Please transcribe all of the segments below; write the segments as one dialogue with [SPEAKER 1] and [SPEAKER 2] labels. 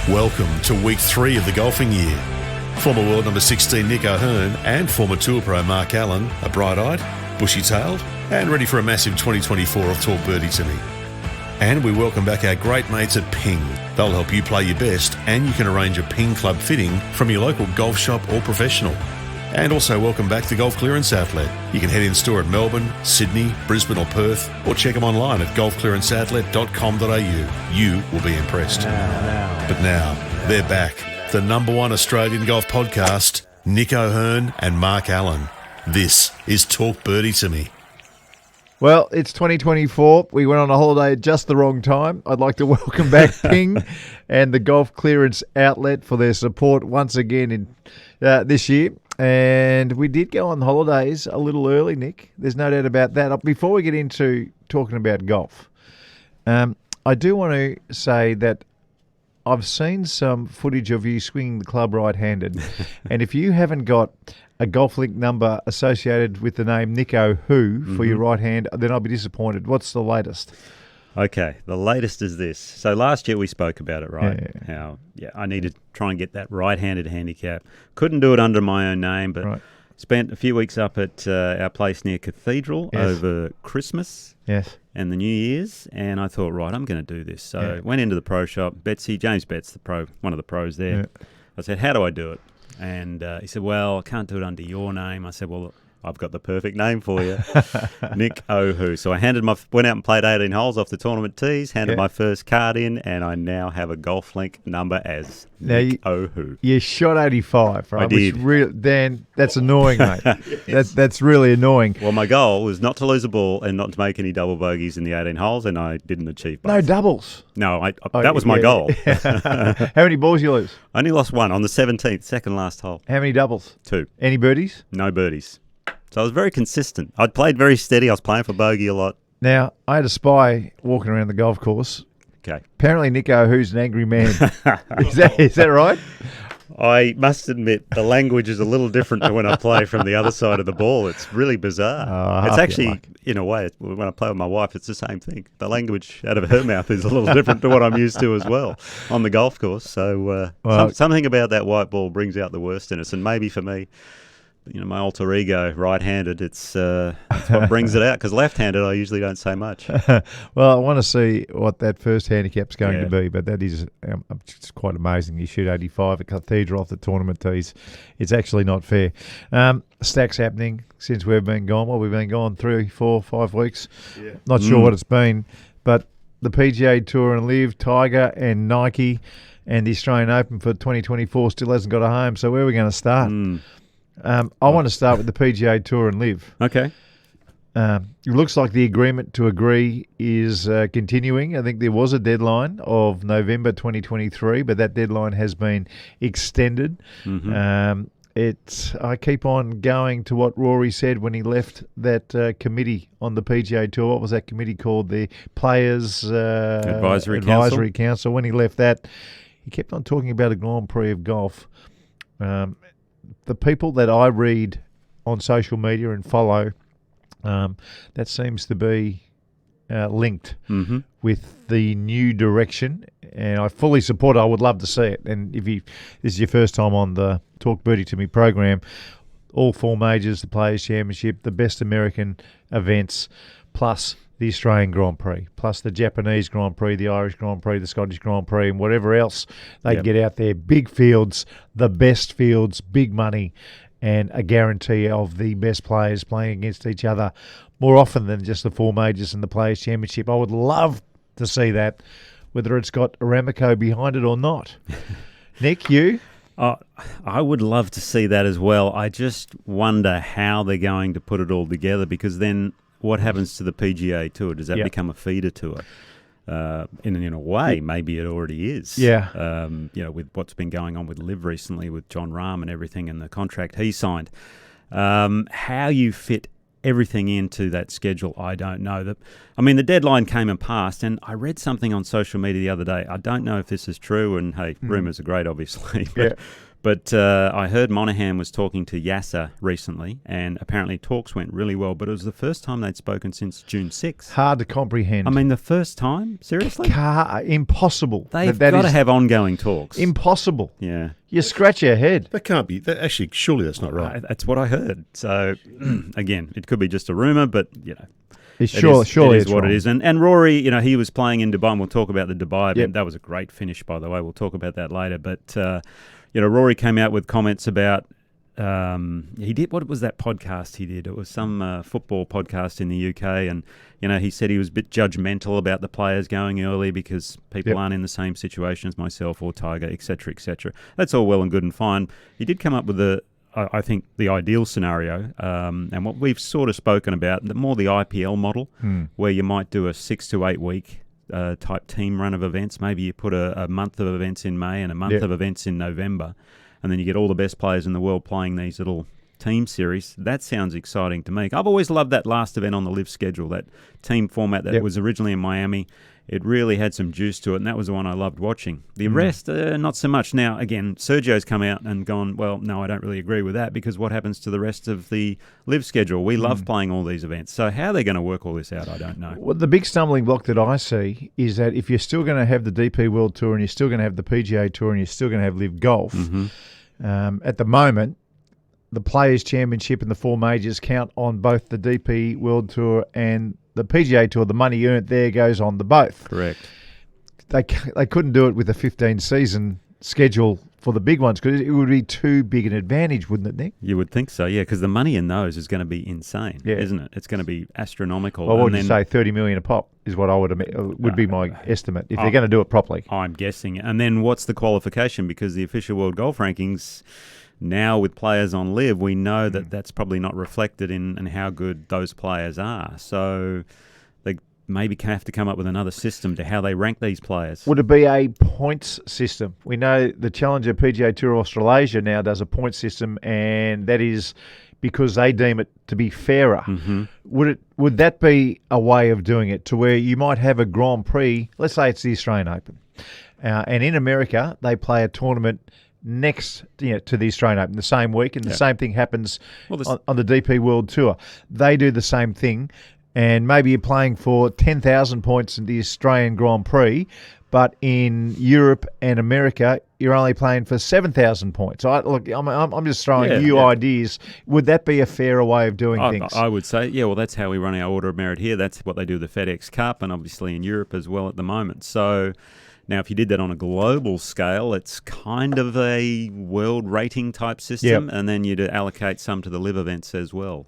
[SPEAKER 1] Welcome to week 3 of the golfing year. Former world number 16 Nick O'Hearn and former tour pro Mark Allen are bright-eyed, bushy-tailed and ready for a massive 2024 of Talk Birdie to Me. And we welcome back our great mates at Ping. They'll help you play your best, and you can arrange a Ping club fitting from your local golf shop or professional. And also welcome back the Golf Clearance Outlet. You can head in store at Melbourne, Sydney, Brisbane or Perth, or check them online at golfclearanceoutlet.com.au. You will be impressed. But now, they're back. The number one Australian golf podcast, Nick O'Hearn and Mark Allen. This is Talk Birdie to Me.
[SPEAKER 2] Well, it's 2024. We went on a holiday at just the wrong time. I'd like to welcome back Ping and the Golf Clearance Outlet for their support once again in this year. And we did go on holidays a little early, Nick. There's no doubt about that. Before we get into talking about golf, I do want to say that I've seen some footage of you swinging the club right-handed. And if you haven't got a golf link number associated with the name Nick O'Who for your right hand, then I'll be disappointed. What's the latest?
[SPEAKER 3] Okay, the latest is this. So last year we spoke about it, right? Yeah. How I needed to try and get that right-handed handicap. Couldn't do it under my own name, but spent a few weeks up at our place near Cathedral over Christmas and the New Year's, and I thought, right, I'm going to do this. So went into the pro shop. James Betts, one of the pros there. Yeah. I said, how do I do it? And he said, well, I can't do it under your name. I said, well, I've got the perfect name for you, Nick O'Who. So I went out and played 18 holes off the tournament tees, handed my first card in, and I now have a golf link number as Nick O'Who.
[SPEAKER 2] You shot 85, right?
[SPEAKER 3] I did.
[SPEAKER 2] Dan, that's annoying, mate. That's really annoying.
[SPEAKER 3] Well, my goal was not to lose a ball and not to make any double bogeys in the 18 holes, and I didn't achieve both.
[SPEAKER 2] No doubles?
[SPEAKER 3] No, that was my goal.
[SPEAKER 2] How many balls you lose?
[SPEAKER 3] I only lost one on the 17th, second last hole.
[SPEAKER 2] How many doubles?
[SPEAKER 3] 2.
[SPEAKER 2] Any birdies?
[SPEAKER 3] No birdies. So I was very consistent. I'd played very steady. I was playing for bogey a lot.
[SPEAKER 2] Now, I had a spy walking around the golf course.
[SPEAKER 3] Okay.
[SPEAKER 2] Apparently, Nick O'Who's an angry man. Is that right?
[SPEAKER 3] I must admit, the language is a little different to when I play from the other side of the ball. It's really bizarre. It's actually, in a way, when I play with my wife, it's the same thing. The language out of her mouth is a little different to what I'm used to as well on the golf course. So something about that white ball brings out the worst in us. And maybe for me, my alter ego, right-handed, it's what brings it out, because left-handed I usually don't say much.
[SPEAKER 2] Well, I want to see what that first handicap's going to be, but that is it's quite amazing. You shoot 85 at Cathedral off the tournament tees. It's actually not fair. Stacks happening since we've been gone. Well, we've been gone 3, 4, 5 weeks. Yeah. Not sure what it's been, but the PGA Tour and LIV, Tiger and Nike and the Australian Open for 2024 still hasn't got a home. So where are we going to start? I want to start with the PGA Tour and LIV.
[SPEAKER 3] Okay.
[SPEAKER 2] It looks like the agreement to agree is continuing. I think there was a deadline of November 2023, but that deadline has been extended. I keep on going to what Rory said when he left that committee on the PGA Tour. What was that committee called? The Players Advisory Council. When he left that, he kept on talking about a Grand Prix of golf. The people that I read on social media and follow, that seems to be linked with the new direction, and I fully support it. I would love to see it. And if this is your first time on the Talk Birdie to Me program, all 4 majors, the Players Championship, the best American events, plus the Australian Grand Prix, plus the Japanese Grand Prix, the Irish Grand Prix, the Scottish Grand Prix, and whatever else they get out there. Big fields, the best fields, big money, and a guarantee of the best players playing against each other more often than just the 4 majors and the Players Championship. I would love to see that, whether it's got Aramco behind it or not. Nick, you?
[SPEAKER 3] I would love to see that as well. I just wonder how they're going to put it all together, because then what happens to the PGA Tour? Does that become a feeder tour? In a way, maybe it already is.
[SPEAKER 2] Yeah.
[SPEAKER 3] With what's been going on with LIV recently, with John Rahm and everything, and the contract he signed. How you fit everything into that schedule, I don't know. The deadline came and passed, and I read something on social media the other day. I don't know if this is true, and hey, rumours are great, obviously. But I heard Monahan was talking to Yasser recently, and apparently talks went really well, but it was the first time they'd spoken since June 6th.
[SPEAKER 2] Hard to comprehend.
[SPEAKER 3] I mean, the first time? Seriously?
[SPEAKER 2] Impossible.
[SPEAKER 3] They've got to have ongoing talks.
[SPEAKER 2] Impossible.
[SPEAKER 3] Yeah.
[SPEAKER 2] You scratch your head.
[SPEAKER 1] That can't be. Actually, surely that's not right.
[SPEAKER 3] That's what I heard. So, again, it could be just a rumour, but,
[SPEAKER 2] Surely
[SPEAKER 3] it is what it is. And Rory, he was playing in Dubai, and we'll talk about the Dubai event. That was a great finish, by the way. We'll talk about that later. But, Rory came out with comments about, he did, what was that podcast he did? It was some football podcast in the UK, and, he said he was a bit judgmental about the players going early because people aren't in the same situation as myself or Tiger, et cetera, et cetera. That's all well and good and fine. He did come up with I think the ideal scenario, and what we've sort of spoken about, more the IPL model, where you might do a 6 to 8 week type team run of events. Maybe you put a month of events in May and a month of events in November, and then you get all the best players in the world playing these little team series. That sounds exciting to me. I've always loved that last event on the LIV schedule, that team format that was originally in Miami. It really had some juice to it, and that was the one I loved watching. The rest, not so much. Now, again, Sergio's come out and gone, well, no, I don't really agree with that, because what happens to the rest of the LIV schedule? We love playing all these events. So how are they going to work all this out? I don't know.
[SPEAKER 2] Well, the big stumbling block that I see is that if you're still going to have the DP World Tour and you're still going to have the PGA Tour and you're still going to have LIV Golf, at the moment, the Players' Championship and the 4 majors count on both the DP World Tour and the PGA Tour. The money earned there goes on the both.
[SPEAKER 3] Correct.
[SPEAKER 2] They couldn't do it with a 15-season schedule for the big ones, because it would be too big an advantage, wouldn't it, Nick?
[SPEAKER 3] You would think so, yeah, because the money in those is going to be insane, isn't it? It's going to be astronomical.
[SPEAKER 2] Well, what would you say, 30 million a pop is what I would be my estimate, if they're going to do it properly.
[SPEAKER 3] I'm guessing. And then what's the qualification? Because the official World Golf Rankings, now with players on LIV, we know that that's probably not reflected in how good those players are. So they maybe have to come up with another system to how they rank these players.
[SPEAKER 2] Would it be a points system? We know the Challenger PGA Tour Australasia now does a point system, and that is because they deem it to be fairer. Would that be a way of doing it, to where you might have a Grand Prix, let's say it's the Australian Open, and in America they play a tournament next to the Australian Open the same week, and the same thing happens on the DP World Tour. They do the same thing, and maybe you're playing for 10,000 points in the Australian Grand Prix, but in Europe and America you're only playing for 7,000 points. I'm just throwing ideas. Would that be a fairer way of doing things?
[SPEAKER 3] I would say, well, that's how we run our Order of Merit here. That's what they do with the FedEx Cup, and obviously in Europe as well at the moment. So now, if you did that on a global scale, it's kind of a world rating type system, and then you'd allocate some to the LIV events as well.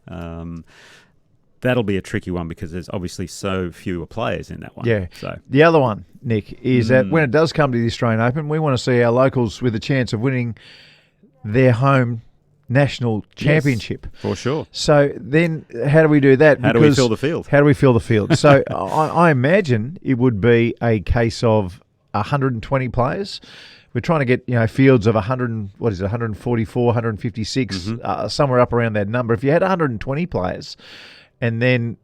[SPEAKER 3] That'll be a tricky one, because there's obviously so fewer players in that one.
[SPEAKER 2] Yeah.
[SPEAKER 3] So
[SPEAKER 2] the other one, Nick, is that when it does come to the Australian Open, we want to see our locals with a chance of winning their home national championship.
[SPEAKER 3] Yes, for sure.
[SPEAKER 2] So then how do we do that?
[SPEAKER 3] How do we fill the field?
[SPEAKER 2] How do we fill the field? So I imagine it would be a case of 120 players. We're trying to get fields of 144, 156, somewhere up around that number. If you had 120 players, and then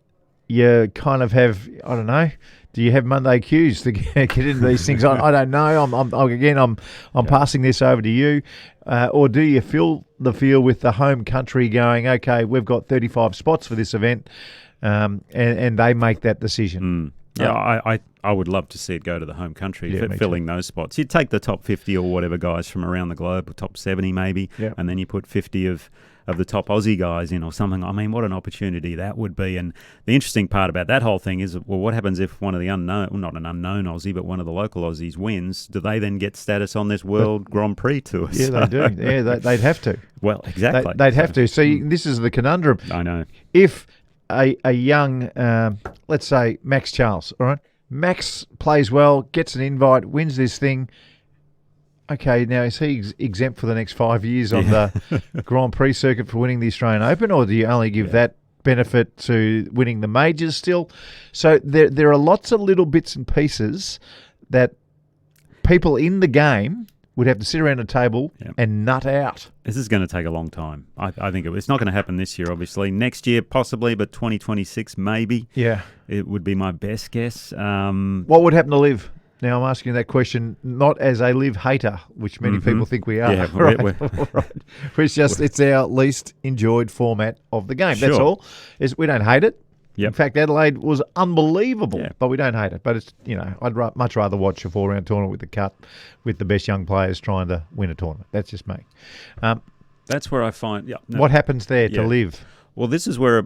[SPEAKER 2] you kind of have, I don't know, do you have Monday cues to get into these things? I don't know. I'm passing this over to you, or do you fill the field with the home country going, okay, we've got 35 spots for this event, and they make that decision?
[SPEAKER 3] Yeah, I would love to see it go to the home country, filling those spots. You'd take the top 50 or whatever guys from around the globe, or top 70 maybe, and then you put 50 of the top Aussie guys in or something. I mean, what an opportunity that would be. And the interesting part about that whole thing is, well, what happens if one of the not an unknown Aussie, but one of the local Aussies wins? Do they then get status on this World Grand Prix tour?
[SPEAKER 2] Yeah, they do. Yeah, they'd have to.
[SPEAKER 3] Well, exactly.
[SPEAKER 2] They'd have to. See, this is the conundrum.
[SPEAKER 3] I know.
[SPEAKER 2] If a young, let's say Max Charles, all right? Max plays well, gets an invite, wins this thing. Okay, now is he exempt for the next 5 years on the Grand Prix circuit for winning the Australian Open, or do you only give that benefit to winning the majors still? So there are lots of little bits and pieces that people in the game would have to sit around a table and nut out.
[SPEAKER 3] This is going to take a long time. I think it's not going to happen this year, obviously. Next year, possibly, but 2026, maybe.
[SPEAKER 2] Yeah.
[SPEAKER 3] It would be my best guess.
[SPEAKER 2] What would happen to LIV? Now, I'm asking that question not as a LIV hater, which many people think we are.
[SPEAKER 3] Yeah,
[SPEAKER 2] right? It's our least enjoyed format of the game.
[SPEAKER 3] Sure.
[SPEAKER 2] That's all. We don't hate it.
[SPEAKER 3] Yep.
[SPEAKER 2] In fact, Adelaide was unbelievable,
[SPEAKER 3] Yeah.
[SPEAKER 2] but we don't hate it. But it's I'd much rather watch a 4-round tournament with the cut, with the best young players trying to win a tournament. That's just me.
[SPEAKER 3] That's where I find. Yeah. No.
[SPEAKER 2] What happens there to LIV?
[SPEAKER 3] Well, this is where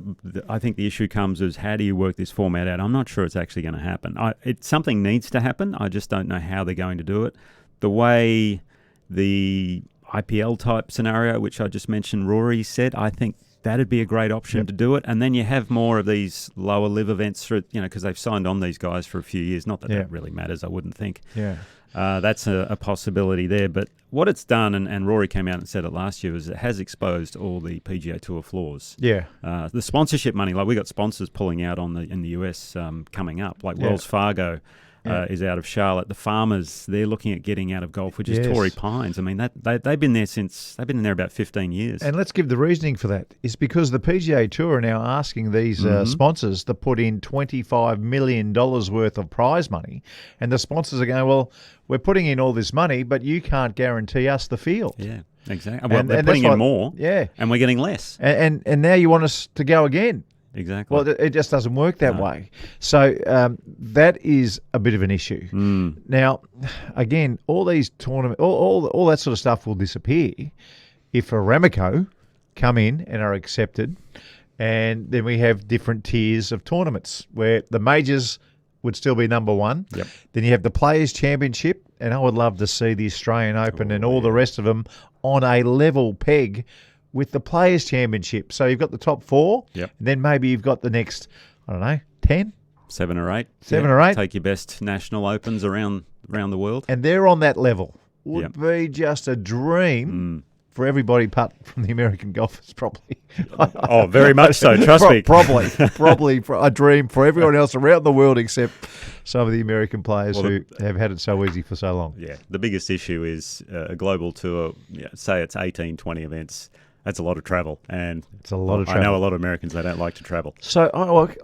[SPEAKER 3] I think the issue comes: is how do you work this format out? I'm not sure it's actually going to happen. Something needs to happen. I just don't know how they're going to do it. The way the IPL type scenario, which I just mentioned, Rory said, I think that'd be a great option to do it. And then you have more of these lower LIV events through, because they've signed on these guys for a few years. Not that that really matters, I wouldn't think.
[SPEAKER 2] Yeah.
[SPEAKER 3] That's a possibility there. But what it's done, and Rory came out and said it last year, is it has exposed all the PGA Tour flaws.
[SPEAKER 2] Yeah.
[SPEAKER 3] The sponsorship money, like we got sponsors pulling out in the US coming up, like Wells Fargo. Is out of Charlotte. The Farmers, they're looking at getting out of golf, which is Torrey Pines. I mean, they've been there about 15 years.
[SPEAKER 2] And let's give the reasoning for that. It's because the PGA Tour are now asking these sponsors to put in $25 million worth of prize money, and the sponsors are going, well, we're putting in all this money, but you can't guarantee us the field.
[SPEAKER 3] Yeah, exactly. Well, they're putting in more, and we're getting less.
[SPEAKER 2] And now you want us to go again.
[SPEAKER 3] Exactly.
[SPEAKER 2] Well, it just doesn't work that way. So that is a bit of an issue. Now, again, all these tournaments, all that sort of stuff will disappear if Aramco come in and are accepted, and then we have different tiers of tournaments where the majors would still be number one.
[SPEAKER 3] Yep.
[SPEAKER 2] Then you have the Players' Championship, and I would love to see the Australian Open and all the rest of them on a level peg with the Players' Championship. So you've got the top four,
[SPEAKER 3] and
[SPEAKER 2] then maybe you've got the next, 10?
[SPEAKER 3] 7 or 8.
[SPEAKER 2] 7 or 8.
[SPEAKER 3] Take your best national opens around the world.
[SPEAKER 2] And they're on that level. Would be just a dream for everybody apart from the American golfers, probably.
[SPEAKER 3] Oh, very much so, trust me.
[SPEAKER 2] Probably a dream for everyone else around the world except some of the American players who have had it so easy for so long.
[SPEAKER 3] Yeah, the biggest issue is a global tour, say it's 18, 20 events. That's a lot of travel, and
[SPEAKER 2] it's a lot of travel.
[SPEAKER 3] I know a lot of Americans, they don't like to travel.
[SPEAKER 2] So,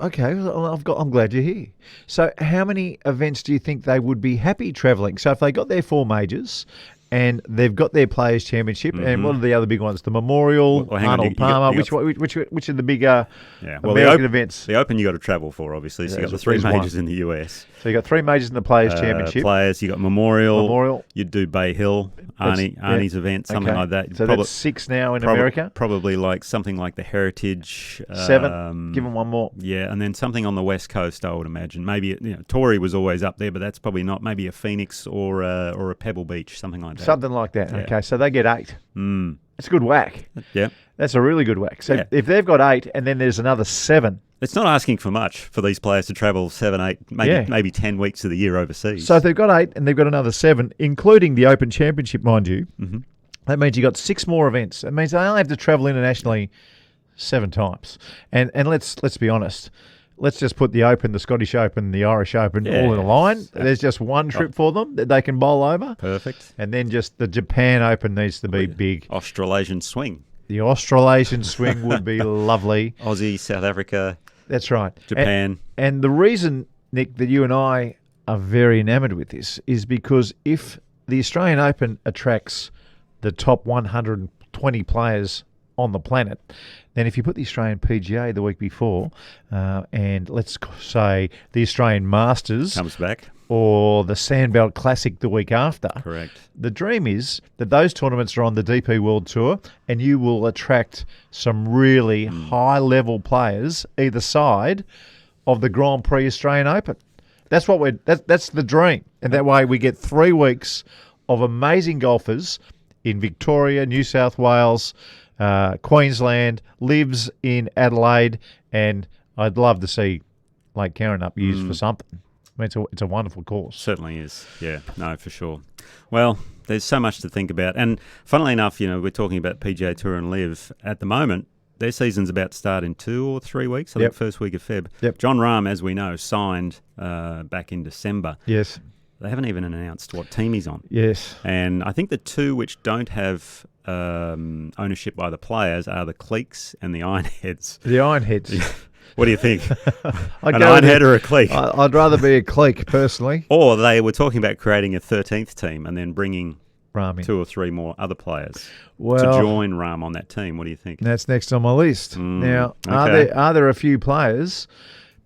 [SPEAKER 2] okay, I'm glad you're here. So, how many events do you think they would be happy travelling? So, if they got their 4 majors and they've got their Players' Championship, and what are the other big ones? The Memorial, Arnold Palmer. Which are the bigger American events?
[SPEAKER 3] The Open you got to travel for, obviously. So you got the 3 majors in the US.
[SPEAKER 2] So you got 3 majors in the Players' Championship.
[SPEAKER 3] Players, you got Memorial. You'd do Bay Hill, Arnie's event, something like that.
[SPEAKER 2] So that's 6 now in America.
[SPEAKER 3] Probably like something like the Heritage.
[SPEAKER 2] 7. Give them one more.
[SPEAKER 3] Yeah, and then something on the West Coast, I would imagine. Maybe Torrey was always up there, but that's probably not. Maybe a Phoenix or a Pebble Beach, something like that.
[SPEAKER 2] Something like that. Yeah. Okay, so they get 8. That's a good whack.
[SPEAKER 3] Yeah.
[SPEAKER 2] That's a really good whack. So if they've got 8 and then there's another 7.
[SPEAKER 3] It's not asking for much for these players to travel 7, 8, maybe 10 weeks of the year overseas.
[SPEAKER 2] So if they've got 8 and they've got another 7, including the Open Championship, mind you, that means you've got 6 more events. It means they only have to travel internationally 7 times. And let's be honest. Let's just put the Open, the Scottish Open, the Irish Open all in a line. There's just one trip for them that they can bowl over.
[SPEAKER 3] Perfect.
[SPEAKER 2] And then just the Japan Open needs to be big.
[SPEAKER 3] Australasian swing.
[SPEAKER 2] The Australasian swing would be lovely.
[SPEAKER 3] Aussie, South Africa.
[SPEAKER 2] That's right.
[SPEAKER 3] Japan.
[SPEAKER 2] And the reason, Nick, that you and I are very enamoured with this is because if the Australian Open attracts the top 120 players on the planet, then if you put the Australian PGA the week before, and let's say the Australian Masters
[SPEAKER 3] comes back,
[SPEAKER 2] or the Sandbelt Classic the week after,
[SPEAKER 3] correct.
[SPEAKER 2] The dream is that those tournaments are on the DP World Tour, and you will attract some really high-level players either side of the Grand Prix Australian Open. That's what that's the dream, and that way we get 3 weeks of amazing golfers in Victoria, New South Wales, Queensland, lives in Adelaide, and I'd love to see Lake Karrinyup used for something. I mean, it's a wonderful course.
[SPEAKER 3] Certainly is. Yeah, no, for sure. Well, there's so much to think about. And funnily enough, we're talking about PGA Tour and LIV. At the moment, their season's about to start in 2 or 3 weeks. I think first week of Feb.
[SPEAKER 2] Yep.
[SPEAKER 3] John Rahm, as we know, signed back in December.
[SPEAKER 2] Yes.
[SPEAKER 3] They haven't even announced what team he's on.
[SPEAKER 2] Yes.
[SPEAKER 3] And I think the 2 which don't have ownership by the players are the Cleeks and the Ironheads.
[SPEAKER 2] The Ironheads.
[SPEAKER 3] What do you think?
[SPEAKER 2] An
[SPEAKER 3] ironhead or a clique?
[SPEAKER 2] I'd rather be a clique, personally.
[SPEAKER 3] Or they were talking about creating a 13th team and then bringing
[SPEAKER 2] Rahm in.
[SPEAKER 3] 2 or 3 more other players to join Rahm on that team. What do you think?
[SPEAKER 2] That's next on my list. Now, are there a few players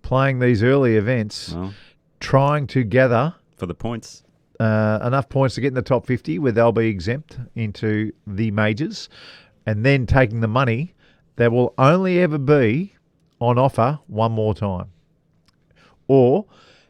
[SPEAKER 2] playing these early events trying to gather
[SPEAKER 3] for the points?
[SPEAKER 2] Enough points to get in the top 50 where they'll be exempt into the majors, and then taking the money that will only ever be on offer one more time? Or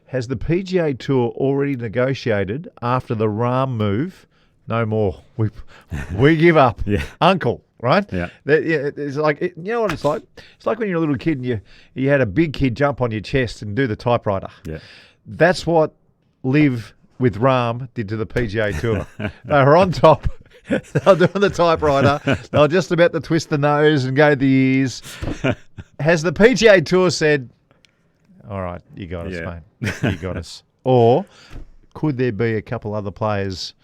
[SPEAKER 2] has the PGA Tour already negotiated after the Rahm move? No more. We give up. Uncle, right?
[SPEAKER 3] Yeah.
[SPEAKER 2] It's like, you know what it's like? It's like when you're a little kid and you had a big kid jump on your chest and do the typewriter.
[SPEAKER 3] Yeah.
[SPEAKER 2] That's what LIV with Rahm did to the PGA Tour. They were on top. They were doing the typewriter. They were just about to twist the nose and go the ears. Has the PGA Tour said, all right, you got us, mate. You got us. Or could there be a couple other players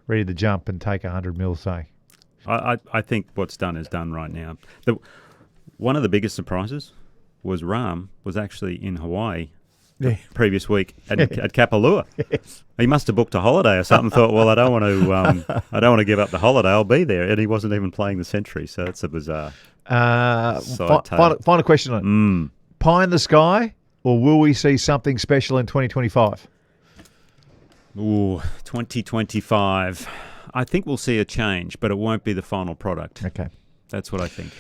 [SPEAKER 2] ready to jump and take 100 mil, say?
[SPEAKER 3] I think what's done is done right now. One of the biggest surprises was Rahm was actually in Hawaii the previous week at Kapalua.
[SPEAKER 2] Yes.
[SPEAKER 3] He must have booked a holiday or something. Thought, well, I don't want to give up the holiday. I'll be there, and he wasn't even playing the Century. So it's a bizarre.
[SPEAKER 2] Final question on it. Pie in the sky, or will we see something special in 2025?
[SPEAKER 3] Ooh, 2025. I think we'll see a change, but it won't be the final product.
[SPEAKER 2] Okay,
[SPEAKER 3] that's what I think.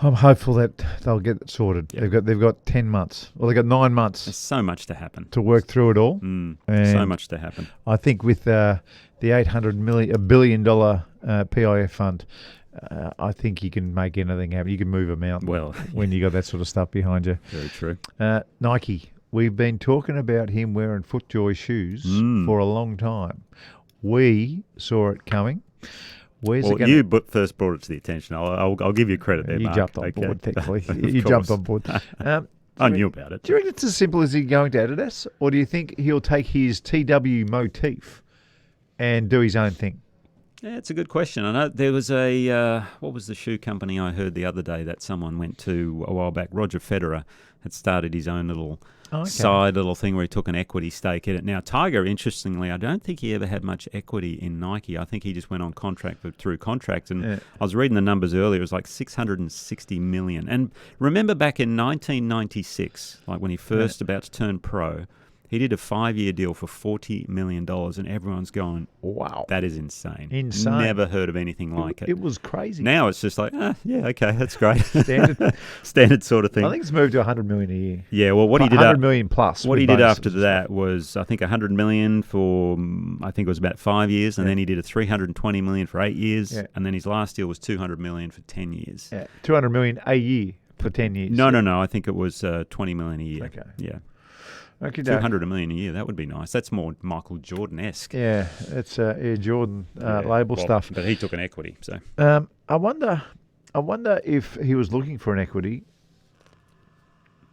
[SPEAKER 2] I'm hopeful that they'll get it sorted. Yep. They've got 10 months. Well, they've got 9 months.
[SPEAKER 3] There's so much to happen
[SPEAKER 2] to work through it all.
[SPEAKER 3] So much to happen.
[SPEAKER 2] I think with the $1 billion PIF fund, I think you can make anything happen. You can move a mountain.
[SPEAKER 3] Well,
[SPEAKER 2] when you got that sort of stuff behind you.
[SPEAKER 3] Very true.
[SPEAKER 2] Nike. We've been talking about him wearing FootJoy shoes for a long time. We saw it coming.
[SPEAKER 3] You first brought it to the attention. I'll give you credit there,
[SPEAKER 2] You
[SPEAKER 3] Mark.
[SPEAKER 2] jumped on board, thankfully. You jumped on board.
[SPEAKER 3] I knew about it.
[SPEAKER 2] Do you reckon it's as simple as he going to Adidas? Or do you think he'll take his TW motif and do his own thing?
[SPEAKER 3] Yeah, it's a good question. I know there was what was the shoe company I heard the other day that someone went to a while back? Roger Federer had started his own little side little thing where he took an equity stake in it. Now, Tiger, interestingly, I don't think he ever had much equity in Nike. I think he just went on contract through contracts. And I was reading the numbers earlier. It was like $660 million. And remember back in 1996, like when he first about to turn pro, he did a 5-year deal for $40 million, and everyone's going, wow, that is insane.
[SPEAKER 2] Insane.
[SPEAKER 3] Never heard of anything like it.
[SPEAKER 2] It was crazy.
[SPEAKER 3] Now it's just like, yeah, okay, that's great. Standard sort of thing.
[SPEAKER 2] I think it's moved to $100 million a year.
[SPEAKER 3] Yeah, well, what he did
[SPEAKER 2] $100 million plus.
[SPEAKER 3] What he did after that was, I think, $100 million for, I think it was about 5 years, and then he did a $320 million for 8 years, and then his last deal was $200 million for 10 years.
[SPEAKER 2] Yeah, $200 million a year for 10 years.
[SPEAKER 3] No. I think it was $20 million a year.
[SPEAKER 2] Okay.
[SPEAKER 3] Yeah.
[SPEAKER 2] Okay,
[SPEAKER 3] $200 million a year. That would be nice. That's more Michael Jordan-esque.
[SPEAKER 2] Yeah, it's Air Jordan label stuff.
[SPEAKER 3] But he took an equity. So
[SPEAKER 2] I wonder if he was looking for an equity.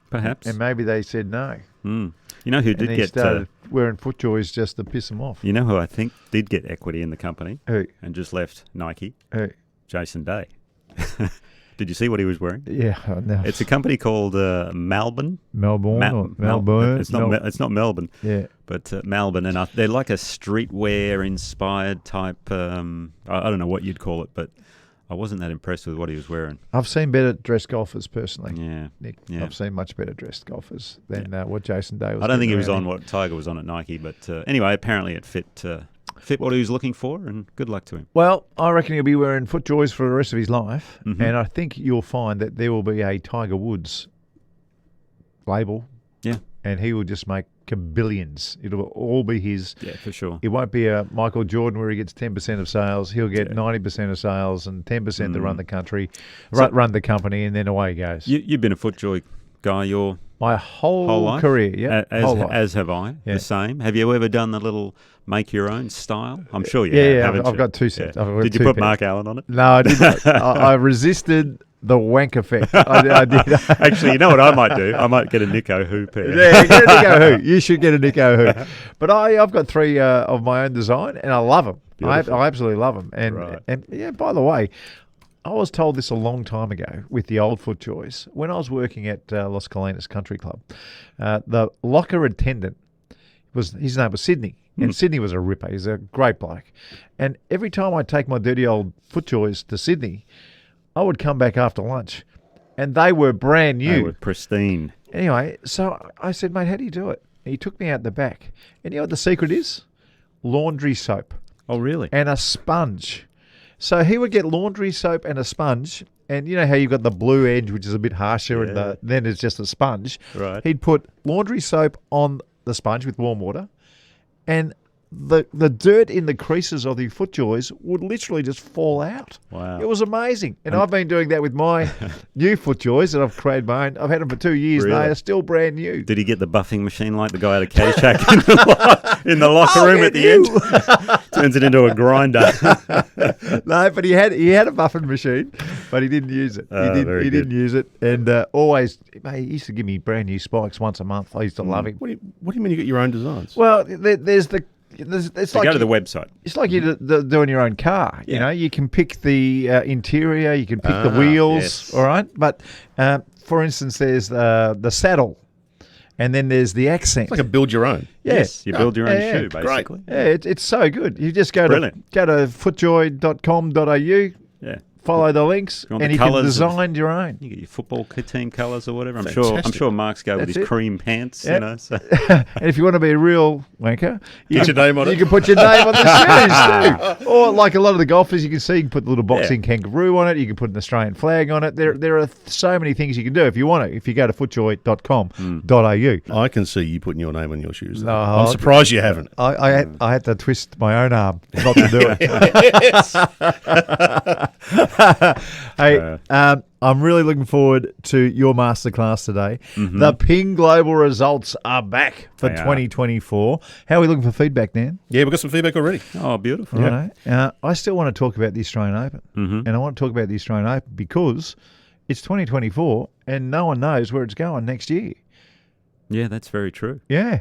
[SPEAKER 3] Perhaps.
[SPEAKER 2] And maybe they said no.
[SPEAKER 3] You know who did get
[SPEAKER 2] started wearing FootJoys just to piss him off.
[SPEAKER 3] You know who I think did get equity in the company?
[SPEAKER 2] Who?
[SPEAKER 3] And just left Nike?
[SPEAKER 2] Who?
[SPEAKER 3] Jason Day. Did you see what he was wearing?
[SPEAKER 2] Yeah, no.
[SPEAKER 3] It's a company called Melbourne.
[SPEAKER 2] Melbourne.
[SPEAKER 3] It's not Melbourne.
[SPEAKER 2] Yeah,
[SPEAKER 3] but Melbourne, and they're like a streetwear inspired type. I don't know what you'd call it, but I wasn't that impressed with what he was wearing.
[SPEAKER 2] I've seen better dressed golfers personally.
[SPEAKER 3] Yeah,
[SPEAKER 2] Nick.
[SPEAKER 3] Yeah.
[SPEAKER 2] I've seen much better dressed golfers than what Jason Day was.
[SPEAKER 3] I don't think he was on what Tiger was on at Nike, but anyway, apparently it fit what he was looking for, and good luck to him.
[SPEAKER 2] Well, I reckon he'll be wearing FootJoys for the rest of his life, and I think you'll find that there will be a Tiger Woods label.
[SPEAKER 3] Yeah.
[SPEAKER 2] And he will just make billions. It'll all be his.
[SPEAKER 3] Yeah, for sure.
[SPEAKER 2] It won't be a Michael Jordan where he gets 10% of sales. He'll get 90% of sales and 10% to run the country, run the company, and then away he goes.
[SPEAKER 3] You've been a FootJoy guy
[SPEAKER 2] my whole life? Career, yeah.
[SPEAKER 3] As have I. Yeah. The same. Have you ever done the little make your own style? I'm sure you have.
[SPEAKER 2] Yeah, I've got 2 sets.
[SPEAKER 3] Yeah. Did you put Mark Allen on it?
[SPEAKER 2] No, I did not. I resisted the wank effect. I did.
[SPEAKER 3] Actually, you know what I might do? I might get a Nico Who pair.
[SPEAKER 2] Yeah, get a Nico Who. You should get a Nico Who. But I've got 3 of my own design, and I love them. I absolutely love them. And yeah, by the way, I was told this a long time ago with the old FootJoys. When I was working at Las Colinas Country Club, the locker attendant, his name was Sydney. And Sydney was a ripper. He's a great bloke. And every time I'd take my dirty old FootJoys to Sydney, I would come back after lunch, and they were brand new.
[SPEAKER 3] They were pristine.
[SPEAKER 2] Anyway, so I said, mate, how do you do it? And he took me out the back. And you know what the secret is? Laundry soap.
[SPEAKER 3] Oh, really?
[SPEAKER 2] And a sponge. So he would get laundry soap and a sponge, and you know how you've got the blue edge, which is a bit harsher, and then it's just a sponge.
[SPEAKER 3] Right.
[SPEAKER 2] He'd put laundry soap on the sponge with warm water, and the dirt in the creases of the FootJoys would literally just fall out.
[SPEAKER 3] Wow.
[SPEAKER 2] It was amazing. And I've been doing that with my new FootJoys that I've created my own. I've had them for 2 years.
[SPEAKER 3] Really?
[SPEAKER 2] They are still brand new.
[SPEAKER 3] Did he get the buffing machine like the guy at a Caddyshack in the locker room at the end? Turns it into a grinder.
[SPEAKER 2] No, but he had a buffing machine, but he didn't use it. He didn't use it. And always, mate, he used to give me brand new spikes once a month. I used to love him.
[SPEAKER 1] What do you mean you got your own designs?
[SPEAKER 2] Well, it's
[SPEAKER 3] So
[SPEAKER 2] like
[SPEAKER 3] go to the website.
[SPEAKER 2] It's like you're doing your own car.
[SPEAKER 3] Yeah.
[SPEAKER 2] You know, you can pick the interior, you can pick the wheels,
[SPEAKER 3] yes.
[SPEAKER 2] all right? But, for instance, there's the saddle, and then there's the accent.
[SPEAKER 1] It's like a build your own.
[SPEAKER 2] Yeah.
[SPEAKER 3] Yes, you build your own shoe,
[SPEAKER 1] Great.
[SPEAKER 3] basically.
[SPEAKER 2] Yeah, it's so good. You just go to footjoy.com.au.
[SPEAKER 3] Yeah.
[SPEAKER 2] Follow the links, and you can design your own.
[SPEAKER 3] You get your football team colours or whatever. I'm
[SPEAKER 1] Fantastic.
[SPEAKER 3] sure Mark's go with
[SPEAKER 2] That's
[SPEAKER 3] his
[SPEAKER 2] it.
[SPEAKER 3] cream pants.
[SPEAKER 2] Yep.
[SPEAKER 3] You know. So.
[SPEAKER 2] And if you want to be a real wanker,
[SPEAKER 1] Put your name on it.
[SPEAKER 2] You can put your name on the shoes too. Or like a lot of the golfers, you can see, you can put the little boxing kangaroo on it. You can put an Australian flag on it. There are so many things you can do if you want to. If you go to footjoy.com.au.
[SPEAKER 1] I can see you putting your name on your shoes.
[SPEAKER 2] No,
[SPEAKER 1] I'm surprised you haven't.
[SPEAKER 2] I had to twist my own arm not to do it. Hey, I'm really looking forward to your masterclass today. Mm-hmm. The Ping Global results are back for 2024. How are we looking for feedback, Dan?
[SPEAKER 1] Yeah, we've got some feedback already.
[SPEAKER 3] Oh, beautiful.
[SPEAKER 2] Right. I still want to talk about the Australian Open. Mm-hmm. And I want to talk about the Australian Open because it's 2024 and no one knows where it's going next year.
[SPEAKER 3] Yeah, that's very true.
[SPEAKER 2] Yeah.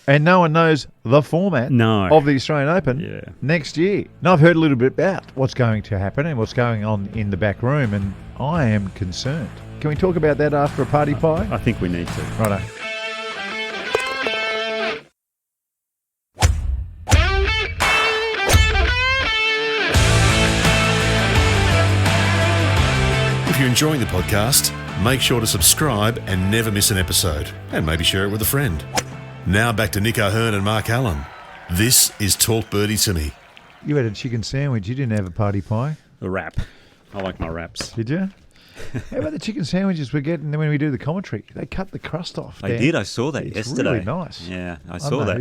[SPEAKER 2] And no one knows the format of the Australian Open next year. Now, I've heard a little bit about what's going to happen and what's going on in the back room, and I am concerned. Can we talk about that after a party pie?
[SPEAKER 3] I think we need to.
[SPEAKER 2] Righto.
[SPEAKER 1] If you're enjoying the podcast, make sure to subscribe and never miss an episode. And maybe share it with a friend. Now back to Nick O'Hearn and Mark Allen. This is Talk Birdie to Me.
[SPEAKER 2] You had a chicken sandwich. You didn't have a party pie.
[SPEAKER 3] A wrap. I like my wraps.
[SPEAKER 2] Did you? How about the chicken sandwiches we're getting when we do the commentary? They cut the crust off.
[SPEAKER 3] They did. I saw that yesterday.
[SPEAKER 2] Really nice.
[SPEAKER 3] Yeah, I saw that.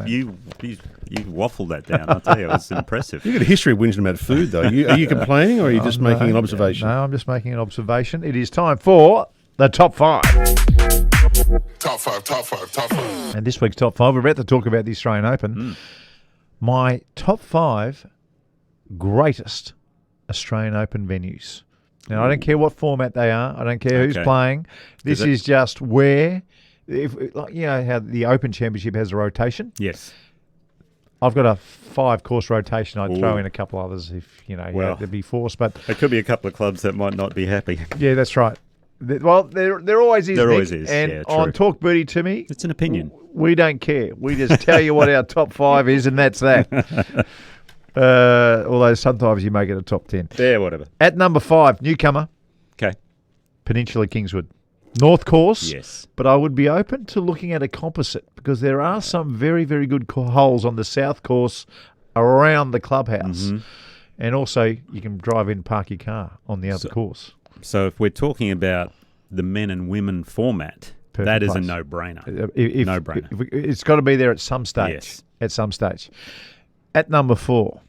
[SPEAKER 3] You waffled that down. I'll tell you, it was impressive.
[SPEAKER 1] You've got a history of whinging about food, though. Are you complaining, or are you just making an observation?
[SPEAKER 2] No, I'm just making an observation. It is time for the top five.
[SPEAKER 4] Top five.
[SPEAKER 2] And this week's top five, we're about to talk about the Australian Open. My top five greatest Australian Open venues. Now, I don't care what format they are. I don't care who's playing. This is just where, you know how the Open Championship has a rotation?
[SPEAKER 3] Yes.
[SPEAKER 2] I've got a 5-course rotation. I'd throw in a couple others if, you had to be forced. But
[SPEAKER 3] there could be a couple of clubs that might not be happy.
[SPEAKER 2] Yeah, that's right. Well, there always is.
[SPEAKER 3] There always is.
[SPEAKER 2] And on Talk Birdie to Me,
[SPEAKER 3] it's an opinion.
[SPEAKER 2] We don't care. We just tell you what our top five is, and that's that. Although sometimes you make it a top 10.
[SPEAKER 3] Yeah, whatever.
[SPEAKER 2] At number 5, newcomer.
[SPEAKER 3] Okay.
[SPEAKER 2] Peninsula Kingswood. North course.
[SPEAKER 3] Yes.
[SPEAKER 2] But I would be open to looking at a composite because there are some very, very good holes on the south course around the clubhouse. Mm-hmm. And also, you can drive in, park your car on the other course.
[SPEAKER 3] So if we're talking about the men and women format, that is a no-brainer. No-brainer.
[SPEAKER 2] It's got to be there at some stage.
[SPEAKER 3] Yes.
[SPEAKER 2] At some stage. At number 4,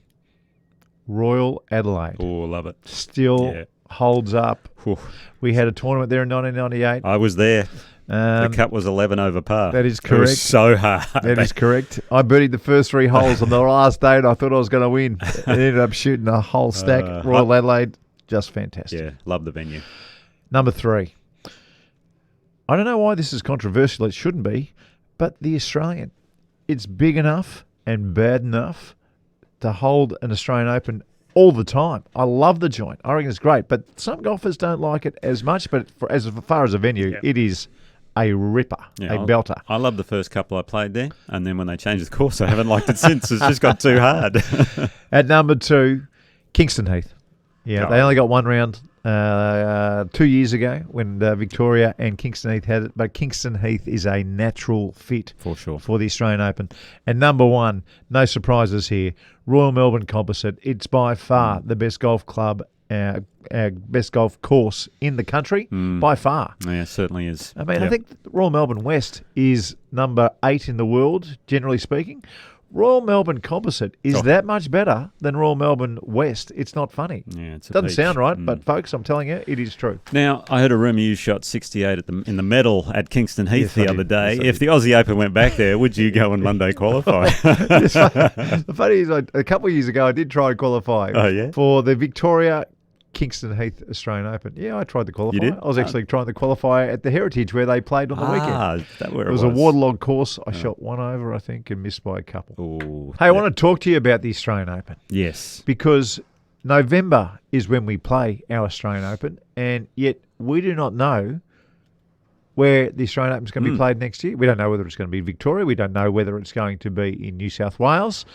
[SPEAKER 2] Royal Adelaide.
[SPEAKER 3] Oh, love it.
[SPEAKER 2] Still holds up.
[SPEAKER 3] Whew.
[SPEAKER 2] We had a tournament there in 1998.
[SPEAKER 3] I was there. The cut was 11 over par.
[SPEAKER 2] That is correct.
[SPEAKER 3] It was so hard.
[SPEAKER 2] That is correct. I birdied the first 3 holes on the last day, and I thought I was going to win. I ended up shooting a whole stack. Royal Adelaide, just fantastic.
[SPEAKER 3] Yeah, love the venue.
[SPEAKER 2] Number 3. I don't know why this is controversial. It shouldn't be, but the Australian. It's big enough and bad enough to hold an Australian Open all the time. I love the joint. I reckon it's great. But some golfers don't like it as much. But as far as a venue, it is a ripper, a belter.
[SPEAKER 3] I love the first couple I played there. And then when they changed the course, I haven't liked it since. It's just got too hard.
[SPEAKER 2] At number 2, Kingston Heath. Yeah, they only got one round 2 years ago when Victoria and Kingston Heath had it. But Kingston Heath is a natural fit
[SPEAKER 3] for sure
[SPEAKER 2] for the Australian Open. And number 1, no surprises here, Royal Melbourne Composite. It's by far the best golf club, best golf course in the country, by far.
[SPEAKER 3] Yeah, it certainly is.
[SPEAKER 2] I mean, I think Royal Melbourne West is number 8 in the world, generally speaking. Royal Melbourne Composite is that much better than Royal Melbourne West. It's not funny.
[SPEAKER 3] Yeah, it's
[SPEAKER 2] doesn't sound right, but folks, I'm telling you, it is true.
[SPEAKER 3] Now, I heard a rumour you shot 68 in the medal at Kingston Heath the other day. Yes, if the Aussie Open went back there, would you go and Monday qualify?
[SPEAKER 2] The funny is, a couple of years ago, I did try to qualify for the Victoria Kingston Heath Australian Open. Yeah, I tried the qualifier.
[SPEAKER 3] You did?
[SPEAKER 2] I was actually trying to qualify at the Heritage where they played on the weekend.
[SPEAKER 3] That where
[SPEAKER 2] it was a waterlogged course. I shot one over, I think, and missed by a couple.
[SPEAKER 3] Ooh,
[SPEAKER 2] hey, I want to talk to you about the Australian Open.
[SPEAKER 3] Yes.
[SPEAKER 2] Because November is when we play our Australian Open, and yet we do not know where the Australian Open is going to be played next year. We don't know whether it's going to be Victoria. We don't know whether it's going to be in New South Wales.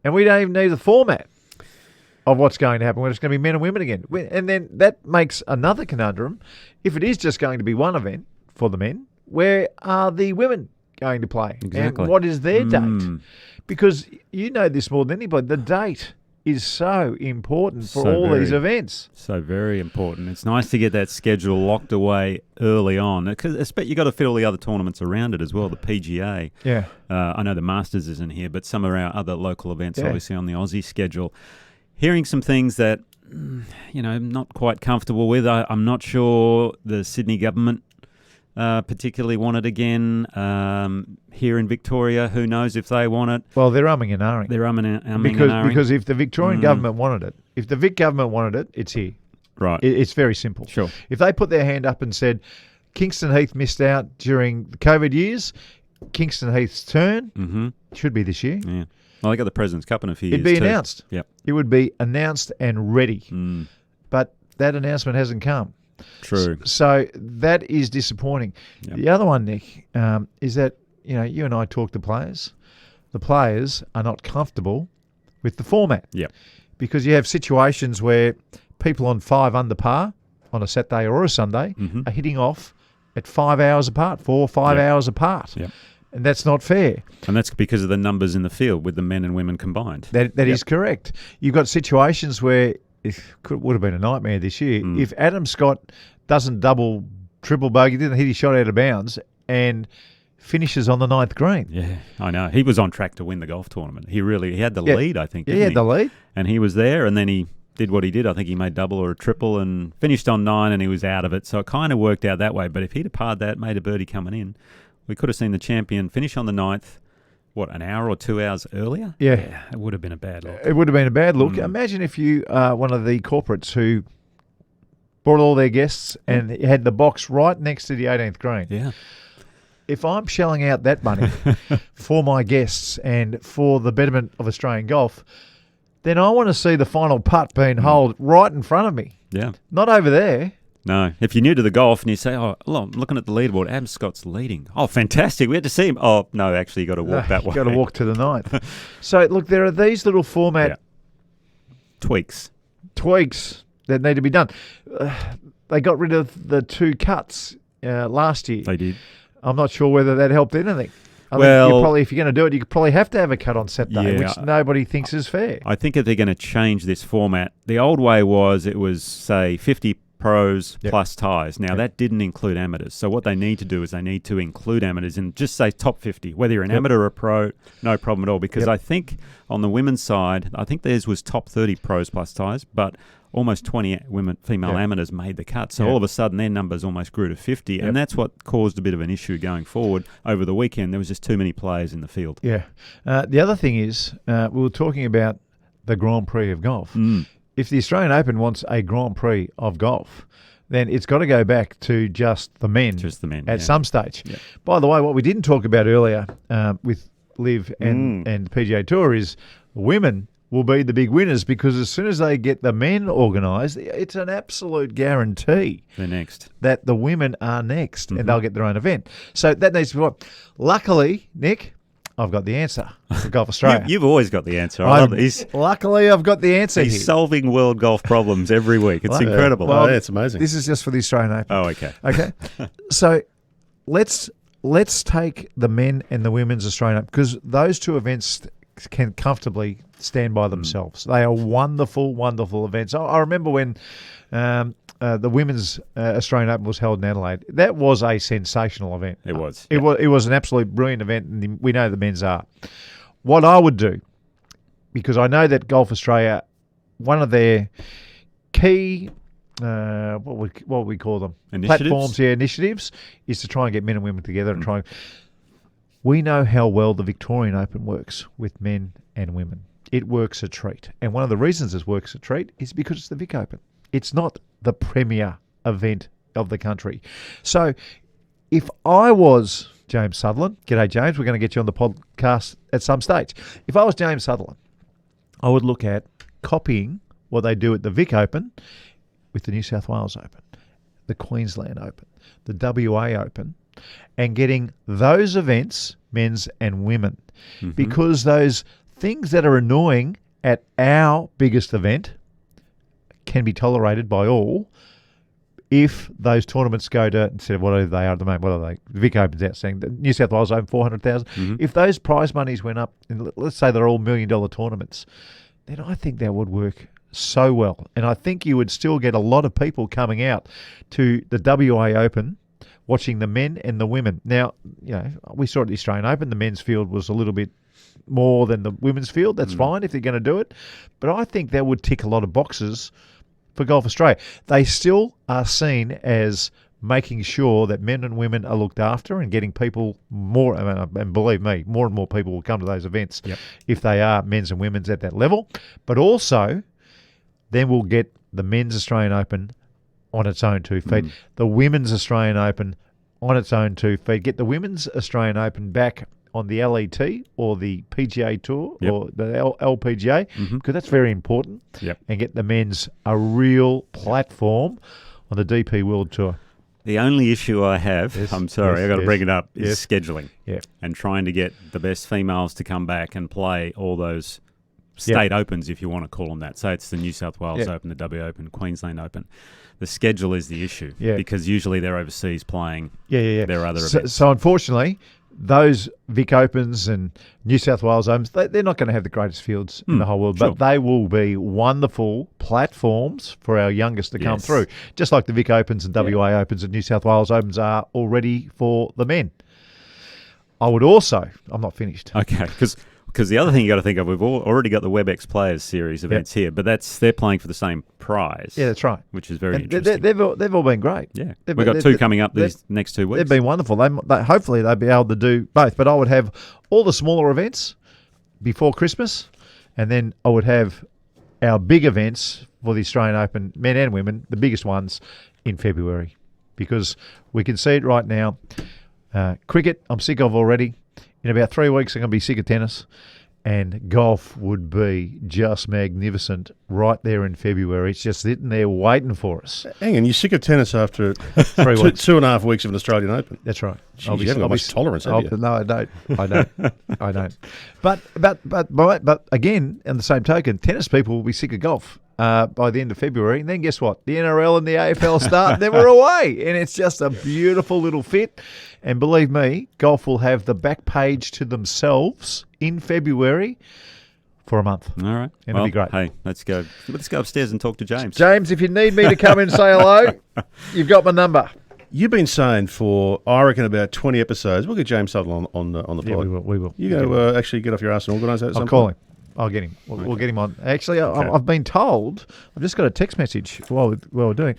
[SPEAKER 2] And we don't even know the format of what's going to happen when it's going to be men and women again. And then that makes another conundrum. If it is just going to be one event for the men, where are the women going to play?
[SPEAKER 3] Exactly.
[SPEAKER 2] And what is their date? Because you know this more than anybody. The date is so important for all these events.
[SPEAKER 3] So very important. It's nice to get that schedule locked away early on, because you've got to fit all the other tournaments around it as well. The PGA.
[SPEAKER 2] Yeah.
[SPEAKER 3] I know the Masters isn't here, but some of our other local events obviously on the Aussie schedule. Hearing some things that, I'm not quite comfortable with. I'm not sure the Sydney government particularly want it again. Here in Victoria, who knows if they want it?
[SPEAKER 2] Well, they're umming and ahhing.
[SPEAKER 3] They're umming and ahhing.
[SPEAKER 2] Because if the Victorian government wanted it, if the Vic government wanted it, it's here.
[SPEAKER 3] Right.
[SPEAKER 2] It's very simple.
[SPEAKER 3] Sure.
[SPEAKER 2] If they put their hand up and said, Kingston Heath missed out during the COVID years, Kingston Heath's turn should be this year.
[SPEAKER 3] Yeah. Well, they got the President's Cup in a few years.
[SPEAKER 2] It'd be announced.
[SPEAKER 3] Yep.
[SPEAKER 2] It would be announced and ready. But that announcement hasn't come.
[SPEAKER 3] True.
[SPEAKER 2] So that is disappointing. Yep. The other one, Nick, is that, you and I talk to players. The players are not comfortable with the format.
[SPEAKER 3] Yep.
[SPEAKER 2] Because you have situations where people on 5 under par on a Saturday or a Sunday are hitting off at 5 hours apart, 4 or 5 hours apart.
[SPEAKER 3] Yep.
[SPEAKER 2] And that's not fair.
[SPEAKER 3] And that's because of the numbers in the field with the men and women combined.
[SPEAKER 2] That is correct. You've got situations where it would have been a nightmare this year. If Adam Scott doesn't double, triple bogey, didn't hit his shot out of bounds and finishes on the 9th green.
[SPEAKER 3] Yeah, I know. He was on track to win the golf tournament. He had the lead, I think.
[SPEAKER 2] Yeah, he had the lead.
[SPEAKER 3] And he was there, and then he did what he did. I think he made double or a triple and finished on 9, and he was out of it. So it kind of worked out that way. But if he'd have parred that, made a birdie coming in, we could have seen the champion finish on the 9th, an hour or 2 hours earlier?
[SPEAKER 2] Yeah.
[SPEAKER 3] It would have been a bad look.
[SPEAKER 2] It would have been a bad look. Imagine if you are one of the corporates who brought all their guests and had the box right next to the 18th green.
[SPEAKER 3] Yeah.
[SPEAKER 2] If I'm shelling out that money for my guests and for the betterment of Australian golf, then I want to see the final putt being holed right in front of me.
[SPEAKER 3] Yeah.
[SPEAKER 2] Not over there.
[SPEAKER 3] No. If you're new to the golf and you say, I'm looking at the leaderboard, Adam Scott's leading. Oh, fantastic. We had to see him. Oh, no, actually, you got to walk that way.
[SPEAKER 2] You've got to walk to the 9th. So, look, there are these little format
[SPEAKER 3] tweaks
[SPEAKER 2] that need to be done. They got rid of the 2 cuts last year.
[SPEAKER 3] They did.
[SPEAKER 2] I'm not sure whether that helped anything. I think if you're going to do it, you could probably have to have a cut on Saturday, which nobody thinks is fair.
[SPEAKER 3] I think if they're going to change this format, the old way was, say, 50 pros plus ties. Now, that didn't include amateurs. So what they need to do is they need to include amateurs and just say top 50. Whether you're an amateur or a pro, no problem at all. Because I think on the women's side, I think theirs was top 30 pros plus ties, but almost 20 female amateurs made the cut. So all of a sudden their numbers almost grew to 50. And that's what caused a bit of an issue going forward. Over the weekend, there was just too many players in the field.
[SPEAKER 2] Yeah. The other thing is, we were talking about the Grand Prix of golf. If the Australian Open wants a Grand Prix of golf, then it's got to go back to just the men.
[SPEAKER 3] Just the men,
[SPEAKER 2] at some stage. Yeah. By the way, what we didn't talk about earlier with LIV and PGA Tour is women will be the big winners, because as soon as they get the men organised, it's an absolute guarantee
[SPEAKER 3] they're next,
[SPEAKER 2] that the women are next, and they'll get their own event. So that needs to be what. Luckily, Nick, I've got the answer for Golf Australia.
[SPEAKER 3] You've always got the answer. I love it.
[SPEAKER 2] Luckily, I've got the answer.
[SPEAKER 3] He's solving world golf problems every week. It's incredible.
[SPEAKER 2] Well,
[SPEAKER 1] it's amazing.
[SPEAKER 2] This is just for the Australian Open.
[SPEAKER 3] Oh, okay.
[SPEAKER 2] Okay. So let's take the men and the women's Australian Open, because those two events can comfortably stand by themselves. They are wonderful, wonderful events. I remember when the women's Australian Open was held in Adelaide. That was a sensational event.
[SPEAKER 3] It was.
[SPEAKER 2] It was an absolute brilliant event, and we know the men's are. What I would do, because I know that Golf Australia, one of their key what would we call them?
[SPEAKER 3] Initiatives?
[SPEAKER 2] Initiatives, is to try and get men and women together and try. We know how well the Victorian Open works with men and women. It works a treat. And one of the reasons it works a treat is because it's the Vic Open. It's not the premier event of the country. So if I was James Sutherland, g'day James, we're going to get you on the podcast at some stage. If I was James Sutherland, I would look at copying what they do at the Vic Open with the New South Wales Open, the Queensland Open, the WA Open, and getting those events, men's and women, because those things that are annoying at our biggest event can be tolerated by all if those tournaments go to, instead of whatever they are at the moment, what are they? The Vic Open's outstanding. The New South Wales Open, 400,000. If those prize monies went up, and let's say they're all $1 million tournaments, then I think that would work so well. And I think you would still get a lot of people coming out to the WA Open watching the men and the women. Now, we saw at the Australian Open, the men's field was a little bit more than the women's field. That's fine if they're going to do it. But I think that would tick a lot of boxes for Golf Australia. They still are seen as making sure that men and women are looked after and getting people more, and believe me, more and more people will come to those events if they are men's and women's at that level. But also, then we'll get the men's Australian Open on its own 2 feet, the women's Australian Open on its own 2 feet, get the women's Australian Open back on the LET or the PGA Tour or the LPGA, because that's very important, and get the men's a real platform on the DP World Tour.
[SPEAKER 3] The only issue I have, I'm sorry, I've got to bring it up, is scheduling and trying to get the best females to come back and play all those state opens, if you want to call them that. So it's the New South Wales Open, the WA Open, Queensland Open. The schedule is the issue because usually they're overseas playing their other events.
[SPEAKER 2] So unfortunately, those Vic Opens and New South Wales Opens, they're not going to have the greatest fields in the whole world, but they will be wonderful platforms for our youngest to come through, just like the Vic Opens and WA Opens and New South Wales Opens are already for the men. I would also, I'm not finished.
[SPEAKER 3] Okay, because the other thing you got to think of, we've already got the WebEx Players Series events here, but they're playing for the same prize.
[SPEAKER 2] Yeah, that's right.
[SPEAKER 3] Which is very interesting.
[SPEAKER 2] They've all been great.
[SPEAKER 3] Yeah, we've got two coming up these next 2 weeks.
[SPEAKER 2] They've been wonderful. Hopefully they'll be able to do both. But I would have all the smaller events before Christmas, and then I would have our big events for the Australian Open, men and women, the biggest ones, in February, because we can see it right now. Cricket, I'm sick of already. In about 3 weeks, I'm going to be sick of tennis, and golf would be just magnificent right there in February. It's just sitting there waiting for us.
[SPEAKER 1] Hang on, you're sick of tennis after 3 weeks. 2.5 weeks of an Australian Open.
[SPEAKER 2] That's right.
[SPEAKER 1] Jeez, you haven't got much tolerance, have you?
[SPEAKER 2] No, I don't. I don't. But again, on the same token, tennis people will be sick of golf by the end of February. And then guess what? The NRL and the AFL start, then we're away. And it's just a beautiful little fit. And believe me, golf will have the back page to themselves in February for a month.
[SPEAKER 3] All right.
[SPEAKER 2] And it'll be great.
[SPEAKER 3] Hey, let's go upstairs and talk to James.
[SPEAKER 2] James, if you need me to come and say hello, you've got my number.
[SPEAKER 1] You've been saying for, I reckon, about 20 episodes, we'll get James Sutherland on the pod.
[SPEAKER 2] Yeah, we will.
[SPEAKER 1] You going to actually get off your ass and organise that at some
[SPEAKER 2] I'll call
[SPEAKER 1] point?
[SPEAKER 2] him. I'll get him. We'll get him on. Actually, I've been told, I've just got a text message while we're doing.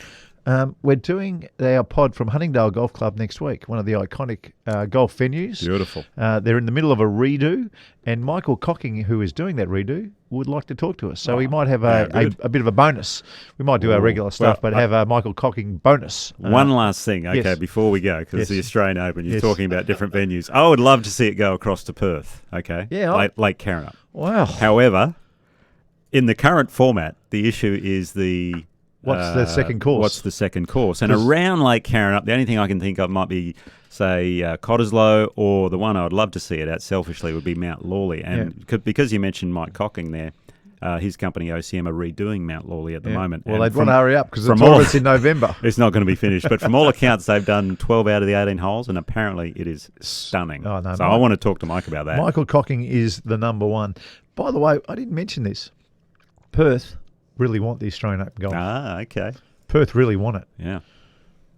[SPEAKER 2] We're doing our pod from Huntingdale Golf Club next week, one of the iconic golf venues.
[SPEAKER 3] Beautiful.
[SPEAKER 2] They're in the middle of a redo, and Michael Cocking, who is doing that redo, would like to talk to us. So we might have a bit of a bonus. We might do our regular stuff, but have a Michael Cocking bonus.
[SPEAKER 3] One last thing, before we go, because the Australian Open, you're talking about different venues. I would love to see it go across to Perth, okay?
[SPEAKER 2] Yeah.
[SPEAKER 3] Lake Carrinup.
[SPEAKER 2] Wow.
[SPEAKER 3] However, in the current format, the issue is the...
[SPEAKER 2] What's the second course?
[SPEAKER 3] What's the second course? And around Lake Karrinyup, the only thing I can think of might be, say, Cottesloe, or the one I would love to see it at selfishly would be Mount Lawley. And because you mentioned Mike Cocking there, his company OCM are redoing Mount Lawley at the moment.
[SPEAKER 2] Well, they'd want to hurry up because the tournament's in November.
[SPEAKER 3] It's not going to be finished. But from all accounts, they've done 12 out of the 18 holes, and apparently it is stunning.
[SPEAKER 2] Oh, no,
[SPEAKER 3] so I want to talk to Mike about that.
[SPEAKER 2] Michael Cocking is the number one. By the way, I didn't mention this. Perth really want the Australian Open golf.
[SPEAKER 3] Ah, okay.
[SPEAKER 2] Perth really want it.
[SPEAKER 3] Yeah.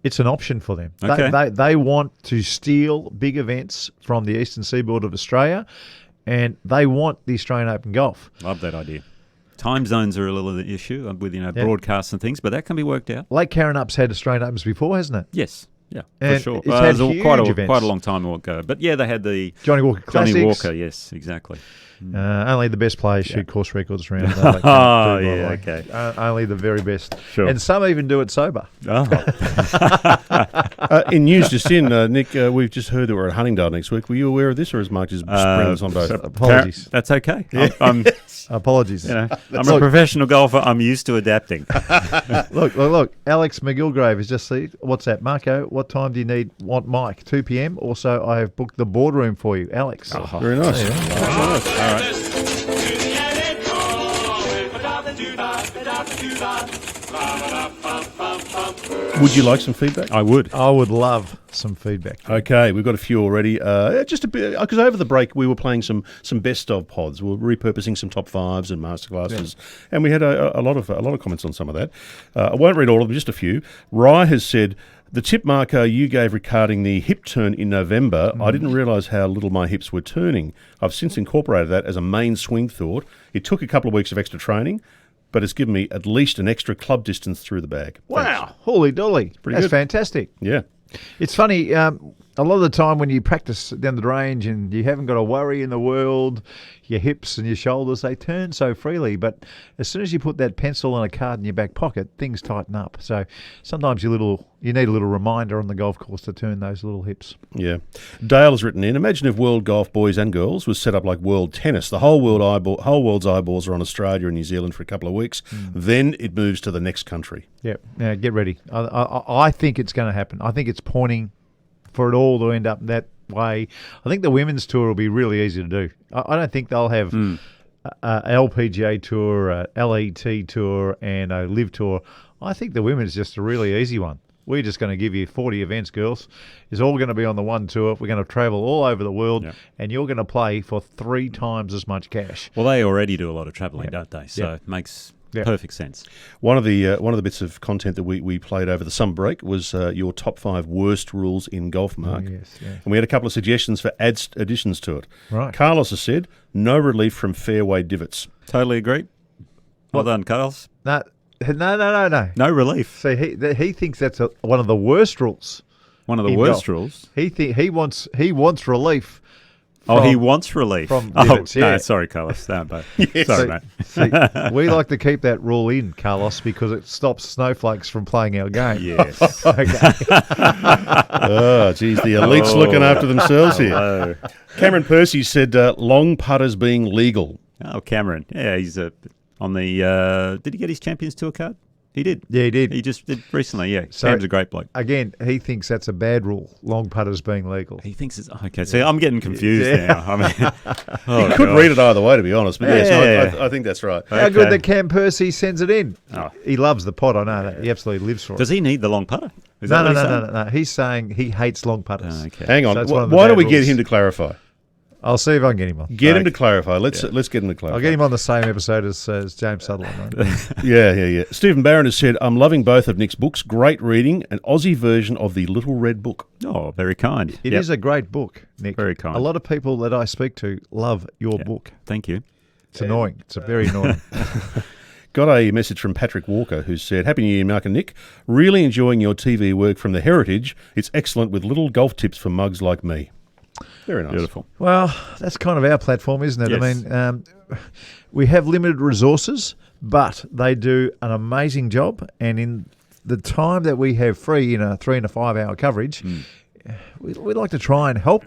[SPEAKER 2] It's an option for them.
[SPEAKER 3] Okay.
[SPEAKER 2] They want to steal big events from the eastern seaboard of Australia, and they want the Australian Open golf.
[SPEAKER 3] Love that idea. Time zones are a little issue with broadcasts and things, but that can be worked out.
[SPEAKER 2] Lake Karrinyup's had Australian Opens before, hasn't it?
[SPEAKER 3] Yes. Yeah,
[SPEAKER 2] and
[SPEAKER 3] for sure.
[SPEAKER 2] It's had huge
[SPEAKER 3] quite
[SPEAKER 2] events.
[SPEAKER 3] a long time ago. But yeah, they had the
[SPEAKER 2] Johnny Walker Classics.
[SPEAKER 3] Johnny Walker, yes, exactly.
[SPEAKER 2] Only the best players shoot course records around.
[SPEAKER 3] Okay.
[SPEAKER 2] Only the very best.
[SPEAKER 3] Sure.
[SPEAKER 2] And some even do it sober.
[SPEAKER 1] In news just in, Nick, we've just heard that we're at Huntingdale next week. Were you aware of this, or has Mark just spread us on both?
[SPEAKER 2] Apologies.
[SPEAKER 3] That's okay.
[SPEAKER 2] Yeah. Apologies.
[SPEAKER 3] I'm a professional golfer. I'm used to adapting.
[SPEAKER 2] Look. Alex McIllroy has just said, what's that, Marco? What time do you want Mike? 2 p.m. Also, I have booked the boardroom for you, Alex.
[SPEAKER 1] Oh, very nice.
[SPEAKER 3] All right.
[SPEAKER 1] Would you like some feedback?
[SPEAKER 3] I would.
[SPEAKER 2] I would love some feedback.
[SPEAKER 1] Okay, we've got a few already. Just a bit, because over the break we were playing some best of pods. We were repurposing some top fives and masterclasses, and we had a lot of comments on some of that. I won't read all of them, just a few. Rye has said, the tip, Marco, you gave regarding the hip turn in November, I didn't realise how little my hips were turning. I've since incorporated that as a main swing thought. It took a couple of weeks of extra training, but it's given me at least an extra club distance through the bag.
[SPEAKER 2] Wow.
[SPEAKER 1] Thanks.
[SPEAKER 2] Holy dolly.
[SPEAKER 1] Pretty good.
[SPEAKER 2] Fantastic.
[SPEAKER 1] Yeah.
[SPEAKER 2] It's funny, a lot of the time when you practice down the range and you haven't got a worry in the world, your hips and your shoulders, they turn so freely. But as soon as you put that pencil and a card in your back pocket, things tighten up. So sometimes you need a little reminder on the golf course to turn those little hips.
[SPEAKER 1] Yeah. Dale has written in, imagine if world golf, boys and girls, was set up like world tennis. The whole world's eyeballs are on Australia and New Zealand for a couple of weeks. Then it moves to the next country.
[SPEAKER 2] Yeah. Now get ready. I think it's going to happen. I think it's pointing for it all to end up that way. I think the women's tour will be really easy to do. I don't think they'll have a LPGA tour, a LET tour, and a LIV tour. I think the women's just a really easy one. We're just going to give you 40 events, girls. It's all going to be on the one tour. We're going to travel all over the world, and you're going to play for 3 times as much cash.
[SPEAKER 3] Well, they already do a lot of travelling, don't they? So it makes perfect sense.
[SPEAKER 1] One of the bits of content that we played over the summer break was your top 5 worst rules in golf, Mark.
[SPEAKER 2] Oh, yes.
[SPEAKER 1] And we had a couple of suggestions for additions to it.
[SPEAKER 2] Right.
[SPEAKER 1] Carlos has said, no relief from fairway divots.
[SPEAKER 3] Totally agree. Well done, Carlos.
[SPEAKER 2] No.
[SPEAKER 3] No relief.
[SPEAKER 2] See, he thinks that's one of the worst rules.
[SPEAKER 3] One of the worst rules.
[SPEAKER 2] He wants relief.
[SPEAKER 3] He wants relief.
[SPEAKER 2] From divots,
[SPEAKER 3] no, sorry, Carlos. No, but sorry, mate.
[SPEAKER 2] See, we like to keep that rule in, Carlos, because it stops snowflakes from playing our game.
[SPEAKER 3] Yes.
[SPEAKER 2] Okay.
[SPEAKER 1] Oh, geez, the elites looking after themselves here. Cameron Percy said long putters being legal.
[SPEAKER 3] Oh, Cameron. Yeah, he's on the... did he get his Champions Tour card? He did.
[SPEAKER 2] Yeah, he did.
[SPEAKER 3] He just did recently, yeah.
[SPEAKER 2] So,
[SPEAKER 3] Cam's a great bloke.
[SPEAKER 2] Again, he thinks that's a bad rule, long putters being legal.
[SPEAKER 3] He thinks it's... Okay, so I'm getting confused now. I mean,
[SPEAKER 1] you could read it either way, to be honest, but yes, I think that's right.
[SPEAKER 2] How good that Cam Percy sends it in. Oh. He loves the pot, I know that. He absolutely lives for it.
[SPEAKER 3] Does he need the long putter?
[SPEAKER 2] No. He's saying he hates long putters.
[SPEAKER 3] Oh, okay.
[SPEAKER 1] Hang on. So why don't we get him to clarify?
[SPEAKER 2] I'll see if I can get him on.
[SPEAKER 1] Get him to clarify. Let's get him to clarify.
[SPEAKER 2] I'll get him on the same episode as James Sutherland. Right?
[SPEAKER 1] Yeah. Stephen Barron has said, I'm loving both of Nick's books. Great reading. An Aussie version of the Little Red Book.
[SPEAKER 3] Oh, very kind.
[SPEAKER 2] It is a great book, Nick.
[SPEAKER 3] Very kind.
[SPEAKER 2] A lot of people that I speak to love your book.
[SPEAKER 3] Thank you.
[SPEAKER 2] It's annoying. It's very annoying.
[SPEAKER 1] Got a message from Patrick Walker who said, Happy New Year, Mark and Nick. Really enjoying your TV work from the Heritage. It's excellent with little golf tips for mugs like me. Very nice.
[SPEAKER 3] Beautiful.
[SPEAKER 2] Well, that's kind of our platform, isn't it?
[SPEAKER 3] Yes.
[SPEAKER 2] I mean, we have limited resources, but they do an amazing job. And in the time that we have free in a 3 and a 5 hour coverage, we'd like to try and help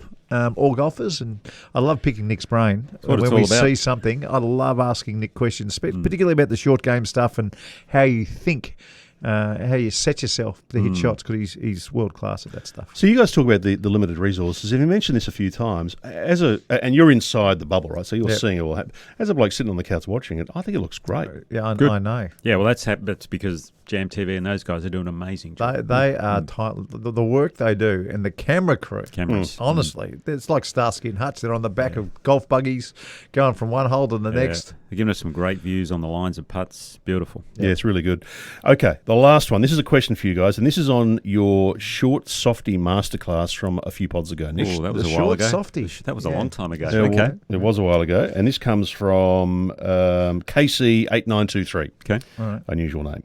[SPEAKER 2] all golfers, and I love picking Nick's brain. When we see something, I love asking Nick questions, particularly about the short game stuff and how you think. How you set yourself to hit shots, because he's world class at that stuff.
[SPEAKER 1] So you guys talk about the limited resources. Have you mentioned this a few times? And you're inside the bubble, right? So you're seeing it all happen. As a bloke sitting on the couch watching it, I think it looks great.
[SPEAKER 2] Yeah, I know.
[SPEAKER 3] Yeah, well, that's because Jam TV and those guys are doing an amazing job.
[SPEAKER 2] They are the work they do, and the camera crew.
[SPEAKER 3] Cameras.
[SPEAKER 2] Honestly, it's like Starsky and Hutch. They're on the back of golf buggies, going from one hole to the next.
[SPEAKER 3] They're giving us some great views on the lines of putts. Beautiful.
[SPEAKER 1] Yeah, it's really good. Okay, the last one. This is a question for you guys, and this is on your short softy masterclass from a few pods ago.
[SPEAKER 3] Oh, that was a while ago.
[SPEAKER 2] Softy.
[SPEAKER 3] That was a long time ago.
[SPEAKER 1] Okay, it was a while ago, and this comes from KC8923.
[SPEAKER 3] Okay,
[SPEAKER 2] all right.
[SPEAKER 1] Unusual name.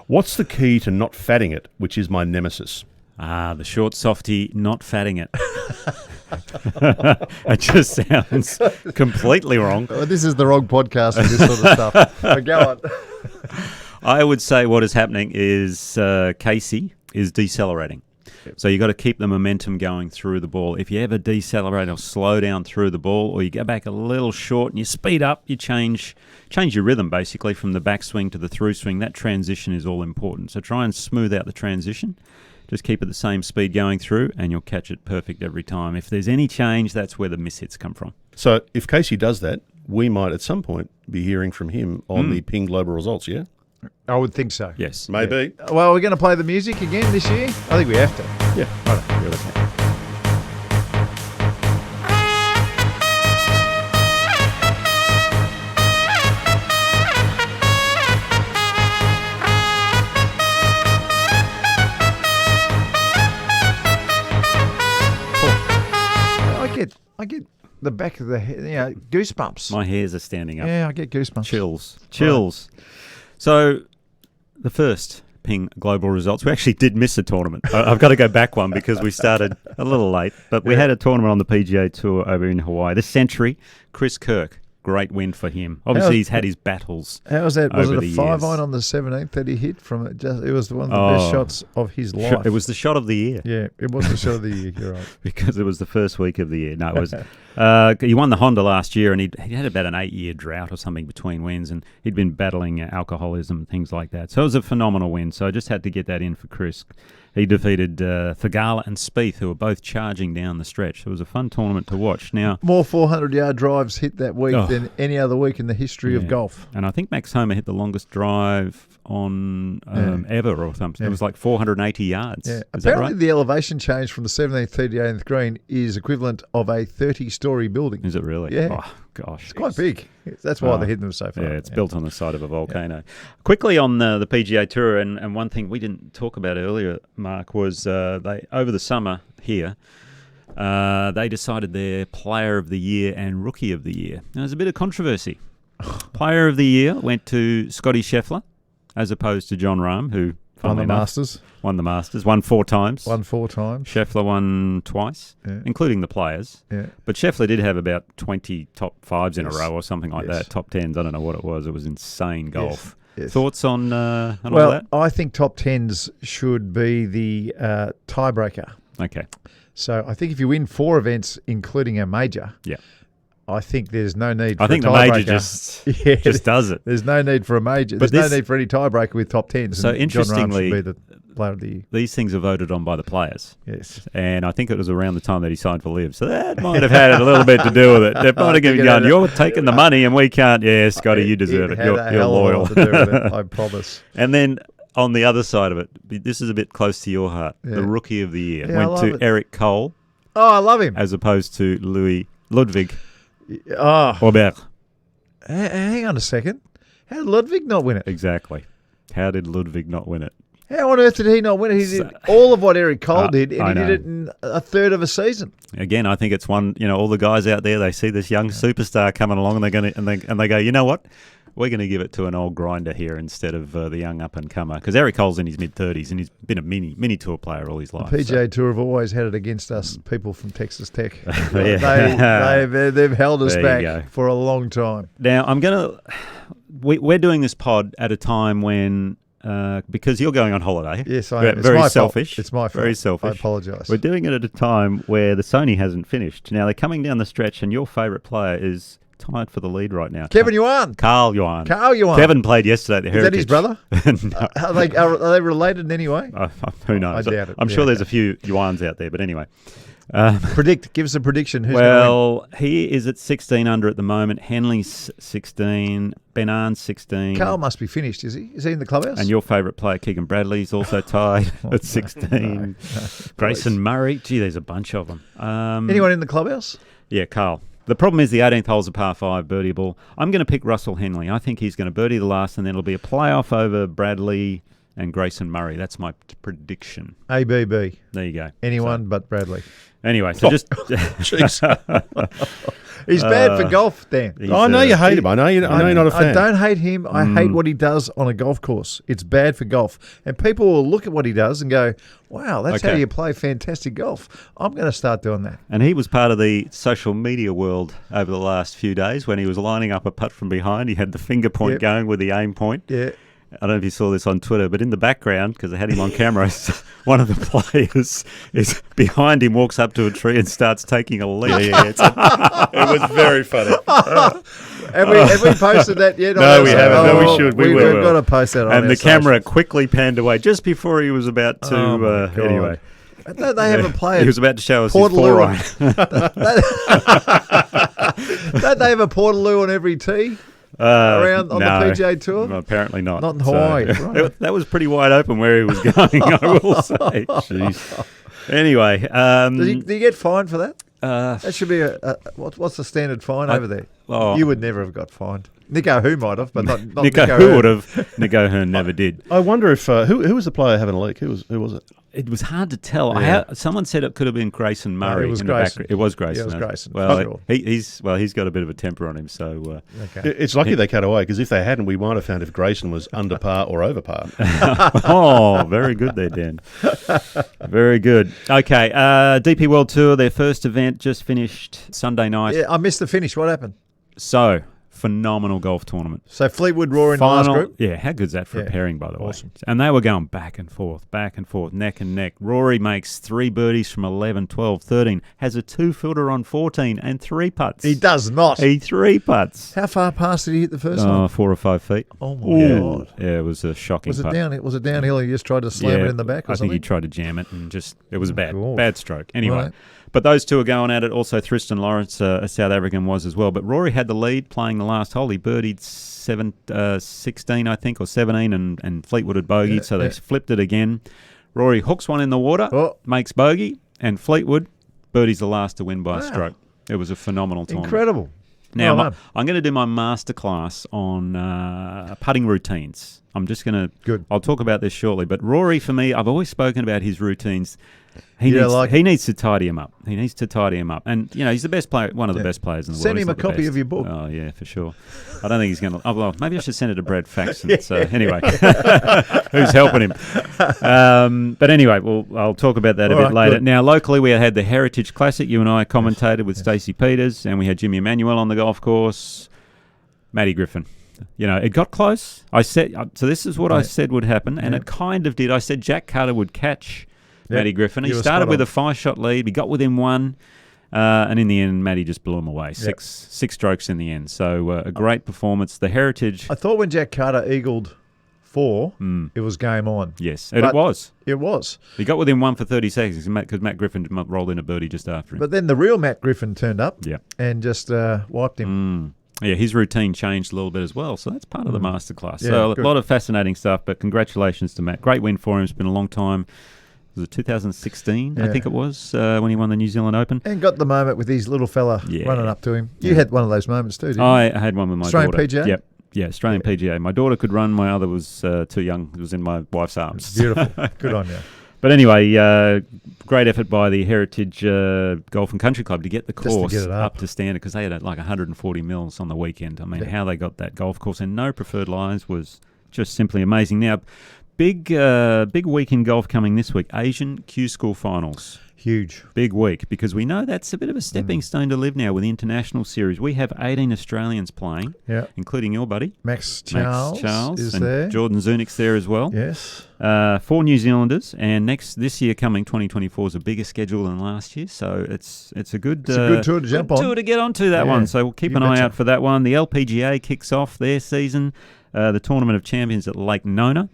[SPEAKER 1] What's the key to not fatting it, which is my nemesis?
[SPEAKER 3] The short softy not fatting it. It just sounds completely wrong.
[SPEAKER 2] This is the wrong podcast for this sort of stuff. But go on.
[SPEAKER 3] I would say what is happening is Casey is decelerating. So you got to keep the momentum going through the ball. If you ever decelerate or slow down through the ball, or you go back a little short and you speed up, you change your rhythm basically from the backswing to the through swing. That transition is all important. So try and smooth out the transition. Just keep it the same speed going through, and you'll catch it perfect every time. If there's any change, that's where the mishits come from.
[SPEAKER 1] So if Casey does that, we might at some point be hearing from him on the Ping Global results, yeah?
[SPEAKER 2] I would think so.
[SPEAKER 3] Yes.
[SPEAKER 1] Maybe.
[SPEAKER 2] Yeah. Well, we're going to play the music again this year? I think we have to.
[SPEAKER 1] Yeah.
[SPEAKER 3] Right. Yeah, okay.
[SPEAKER 2] I get the back of the head, goosebumps.
[SPEAKER 3] My hairs are standing up.
[SPEAKER 2] Yeah, I get goosebumps.
[SPEAKER 3] Chills.
[SPEAKER 2] Right.
[SPEAKER 3] So the first Ping Global results, we actually did miss a tournament. I've got to go back one because we started a little late, but we had a tournament on the PGA Tour over in Hawaii. The Century, Chris Kirk. Great win for him. Obviously, he's had his battles.
[SPEAKER 2] How was that? Was it a 5-iron
[SPEAKER 3] years.
[SPEAKER 2] on the 17th that he hit from it? It was one of the best shots of his life.
[SPEAKER 3] It was the shot of the year.
[SPEAKER 2] Yeah, it was the shot of the year. You're right.
[SPEAKER 3] Because it was the first week of the year. No, it was. He won the Honda last year, and he had about an 8-year drought or something between wins, and he'd been battling alcoholism and things like that. So it was a phenomenal win. So I just had to get that in for Chris. He defeated Thagala and Spieth, who were both charging down the stretch. So it was a fun tournament to watch. Now,
[SPEAKER 2] more 400-yard drives hit that week than any other week in the history of golf.
[SPEAKER 3] And I think Max Homa hit the longest drive on ever or something. It was like 480 yards.
[SPEAKER 2] Yeah.
[SPEAKER 3] Is
[SPEAKER 2] Apparently
[SPEAKER 3] that right?
[SPEAKER 2] the elevation change from the 17th to the 38th green is equivalent of a 30-storey building.
[SPEAKER 3] Is it really?
[SPEAKER 2] Yeah.
[SPEAKER 3] Oh, gosh.
[SPEAKER 2] It's quite big. That's why they're hitting them so far.
[SPEAKER 3] Yeah, it's built on the side of a volcano. Yeah. Quickly on the PGA Tour, and one thing we didn't talk about earlier, Mark, was they over the summer here, they decided their Player of the Year and Rookie of the Year. Now, there's a bit of controversy. Player of the Year went to Scotty Scheffler as opposed to John Rahm, who
[SPEAKER 2] won the Masters.
[SPEAKER 3] Won 4 times.
[SPEAKER 2] Scheffler
[SPEAKER 3] won twice, including the Players.
[SPEAKER 2] Yeah.
[SPEAKER 3] But Scheffler did have about 20 top 5s in a row or something like that. Top 10s, I don't know what it was. It was insane golf.
[SPEAKER 2] Yes.
[SPEAKER 3] Thoughts on all that?
[SPEAKER 2] Well, I think top 10s should be the tiebreaker.
[SPEAKER 3] Okay.
[SPEAKER 2] So I think if you win 4 events, including a major, I think there's no need for a tiebreaker.
[SPEAKER 3] I think the major just does it.
[SPEAKER 2] There's no need for a major. There's no need for any tiebreaker with top 10s.
[SPEAKER 3] So interestingly,
[SPEAKER 2] John Rahm should be the Player of the Year.
[SPEAKER 3] These things are voted on by the players.
[SPEAKER 2] Yes.
[SPEAKER 3] And I think it was around the time that he signed for LIV. So that might have had a little bit to do with it. They might have gone, you're taking the money and we can't. Yeah, Scotty, you deserve it. You're loyal.
[SPEAKER 2] To do with it, I promise.
[SPEAKER 3] And then on the other side of it, this is a bit close to your heart. The Rookie of the Year went to Eric Cole.
[SPEAKER 2] Oh, I love him.
[SPEAKER 3] As opposed to Ludwig
[SPEAKER 2] Oh.
[SPEAKER 3] Aubert.
[SPEAKER 2] Hang on a second. How did Ludwig not win it?
[SPEAKER 3] Exactly. How did Ludwig not win it?
[SPEAKER 2] How on earth did he not win it? He did all of what Eric Cole did, and he did it in a third of a season.
[SPEAKER 3] Again, I think it's one. All the guys out there, they see this young superstar coming along, and they're going to, and they go, you know what? We're going to give it to an old grinder here instead of the young up-and-comer. Because Eric Cole's in his mid-30s, and he's been a mini tour player all his life.
[SPEAKER 2] The PGA Tour have always had it against us, people from Texas Tech. They've held us back for a long time.
[SPEAKER 3] Now, we're doing this pod at a time when because you're going on holiday.
[SPEAKER 2] Yes, I am.
[SPEAKER 3] Very selfish.
[SPEAKER 2] It's my fault.
[SPEAKER 3] Very selfish.
[SPEAKER 2] I apologise.
[SPEAKER 3] We're doing it at a time where the Sony hasn't finished. Now, they're coming down the stretch, and your favourite player is tied for the lead right now.
[SPEAKER 2] Kevin Yuan.
[SPEAKER 3] Carl Yuan.
[SPEAKER 2] Kevin
[SPEAKER 3] played yesterday at the Heritage.
[SPEAKER 2] Is that his brother?
[SPEAKER 3] No.
[SPEAKER 2] Are they related in any way?
[SPEAKER 3] Who knows?
[SPEAKER 2] I doubt it.
[SPEAKER 3] I'm sure there's a few Yuans out there, but anyway.
[SPEAKER 2] Give us a prediction. Who's
[SPEAKER 3] he is at 16 under at the moment. Henley's 16. Benan's 16.
[SPEAKER 2] Carl must be finished, is he? Is he in the clubhouse?
[SPEAKER 3] And your favourite player, Keegan Bradley's also tied at 16. No. Grayson Murray. Gee, there's a bunch of them.
[SPEAKER 2] Anyone in the clubhouse?
[SPEAKER 3] Yeah, Carl. The problem is the 18th hole's a par 5 birdiable. I'm going to pick Russell Henley. I think he's going to birdie the last, and then it'll be a playoff over Bradley and Grayson Murray. That's my prediction.
[SPEAKER 2] ABB.
[SPEAKER 3] There you go.
[SPEAKER 2] Anyone but Bradley.
[SPEAKER 3] Anyway, so just...
[SPEAKER 2] He's bad for golf, Dan.
[SPEAKER 1] I know you hate him. I know you're not a fan.
[SPEAKER 2] I don't hate him. I hate what he does on a golf course. It's bad for golf. And people will look at what he does and go, wow, that's how you play fantastic golf. I'm going to start doing that.
[SPEAKER 3] And he was part of the social media world over the last few days when he was lining up a putt from behind. He had the finger point going with the aim point.
[SPEAKER 2] Yeah.
[SPEAKER 3] I don't know if you saw this on Twitter, but in the background, because they had him on camera, one of the players is behind him, walks up to a tree and starts taking a leap.
[SPEAKER 1] It was very funny.
[SPEAKER 2] Have we posted that yet?
[SPEAKER 3] No, we haven't. No, we should.
[SPEAKER 2] We've got to post that on
[SPEAKER 3] And
[SPEAKER 2] our
[SPEAKER 3] the camera
[SPEAKER 2] socials.
[SPEAKER 3] quickly panned away just before he was about to... anyway.
[SPEAKER 2] Don't they have a player?
[SPEAKER 3] He was about to show us his four-iron.
[SPEAKER 2] Don't they have a Portaloo on every tee? Around on the PGA Tour?
[SPEAKER 3] No, apparently not.
[SPEAKER 2] Not in Hawaii.
[SPEAKER 3] So, right. That was pretty wide open where he was going, I will say. Jeez. Anyway.
[SPEAKER 2] Do you get fined for that? That should be what's the standard fine over there? You would never have got fined. Nick O'Hoo might have, but not
[SPEAKER 3] Nick O'Hoo would have. Nick O'Hearn never did.
[SPEAKER 1] I wonder if who was the player having a leak? Who was it?
[SPEAKER 3] It was hard to tell.
[SPEAKER 1] Yeah.
[SPEAKER 3] Someone said it could have been Grayson Murray.
[SPEAKER 2] No, it was
[SPEAKER 3] in
[SPEAKER 2] Grayson.
[SPEAKER 3] It was Grayson.
[SPEAKER 2] Yeah, it was Grayson.
[SPEAKER 3] Well,
[SPEAKER 2] sure.
[SPEAKER 3] he's got a bit of a temper on him. So
[SPEAKER 1] It's lucky they cut away, because if they hadn't, we might have found if Grayson was under par or over par.
[SPEAKER 3] Oh, very good there, Dan. Very good. Okay, DP World Tour, their first event just finished Sunday night.
[SPEAKER 2] Yeah, I missed the finish. What happened?
[SPEAKER 3] So, phenomenal golf tournament.
[SPEAKER 2] So Fleetwood, Rory in the last group?
[SPEAKER 3] Yeah, how good's that for a pairing, by the way?
[SPEAKER 2] Awesome.
[SPEAKER 3] And they were going back and forth, neck and neck. Rory makes 3 birdies from 11, 12, 13, has a 2-footer on 14 and 3 putts.
[SPEAKER 2] He does not.
[SPEAKER 3] He 3 putts.
[SPEAKER 2] How far past did he hit the first one?
[SPEAKER 3] 4 or 5 feet.
[SPEAKER 2] Oh, my God.
[SPEAKER 3] Yeah, it was a shocking putt.
[SPEAKER 2] Was it downhill? He just tried to slam it in the back or something?
[SPEAKER 3] I think he tried to jam it and it was a bad stroke. Anyway.
[SPEAKER 2] Right.
[SPEAKER 3] But those two are going at it. Also, Tristan Lawrence, a South African, was as well. But Rory had the lead playing the last hole. He birdied 16, I think, or 17, and Fleetwood had bogeyed, so they flipped it again. Rory hooks one in the water, makes bogey, and Fleetwood birdies the last to win by a stroke. It was a phenomenal tournament.
[SPEAKER 2] Incredible.
[SPEAKER 3] Now, I'm going to do my masterclass on putting routines. I'm just going to...
[SPEAKER 2] Good.
[SPEAKER 3] I'll talk about this shortly. But Rory, for me, I've always spoken about his routines. He needs to tidy him up. And, he's the best player, one of the best players in the world.
[SPEAKER 2] Send him a copy of your book.
[SPEAKER 3] Oh, yeah, for sure. I don't think he's going to... Oh, well, maybe I should send it to Brad Faxon. So, anyway, who's helping him? But anyway, I'll talk about that a bit later. Good. Now, locally, we had the Heritage Classic. You and I commentated with Stacey Peters, and we had Jimmy Emanuel on the golf course. Matty Griffin. It got close. I said... So this is what I said would happen, and it kind of did. I said Jack Carter would catch... Matty Griffin. He started with a 5-shot lead. He got within 1, and in the end, Matty just blew him away. Six strokes in the end. So a great performance. The Heritage.
[SPEAKER 2] I thought when Jack Carter eagled 4, it was game on.
[SPEAKER 3] Yes, and it was.
[SPEAKER 2] It was.
[SPEAKER 3] He got within 1 for 30 seconds because Matt Griffin rolled in a birdie just after him.
[SPEAKER 2] But then the real Matt Griffin turned up and just wiped him.
[SPEAKER 3] Yeah, his routine changed a little bit as well, so that's part of the masterclass. So a lot of fascinating stuff, but congratulations to Matt. Great win for him. It's been a long time. Was it 2016, I think it was, when he won the New Zealand Open?
[SPEAKER 2] And got the moment with his little fella running up to him. You had one of those moments too, didn't you?
[SPEAKER 3] I had one with my
[SPEAKER 2] Australian
[SPEAKER 3] daughter.
[SPEAKER 2] PGA?
[SPEAKER 3] Yep. Yeah, Australian PGA. My daughter could run. My other was too young. It was in my wife's arms.
[SPEAKER 2] Beautiful. Good on you.
[SPEAKER 3] But anyway, great effort by the Heritage Golf and Country Club to get the course up to standard, because they had like 140 mils on the weekend. I mean, how they got that golf course and no preferred lines was just simply amazing. Now, Big week in golf coming this week. Asian Q-School Finals.
[SPEAKER 2] Huge.
[SPEAKER 3] Big week, because we know that's a bit of a stepping stone to LIV now with the international series. We have 18 Australians playing, including your buddy.
[SPEAKER 2] Max Charles is
[SPEAKER 3] and
[SPEAKER 2] there.
[SPEAKER 3] Jordan Zunich's there as well.
[SPEAKER 2] Yes.
[SPEAKER 3] 4 New Zealanders, and this year coming, 2024, is a bigger schedule than last year, so it's a good
[SPEAKER 2] tour to jump on.
[SPEAKER 3] Tour to get onto that one, so we'll keep an eye out for that one. The LPGA kicks off their season, the Tournament of Champions at Lake Nona.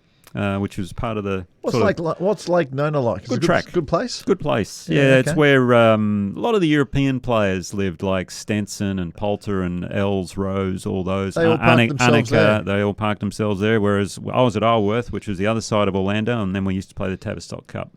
[SPEAKER 3] Which was part of the...
[SPEAKER 2] What's Lake Nona like?
[SPEAKER 3] Good track.
[SPEAKER 2] Good place?
[SPEAKER 3] Good place. Yeah, it's where a lot of the European players lived, like Stenson and Poulter and Els, Rose, all those.
[SPEAKER 2] They all parked themselves there.
[SPEAKER 3] They all parked themselves there, whereas I was at Isleworth, which was the other side of Orlando, and then we used to play the Tavistock Cup.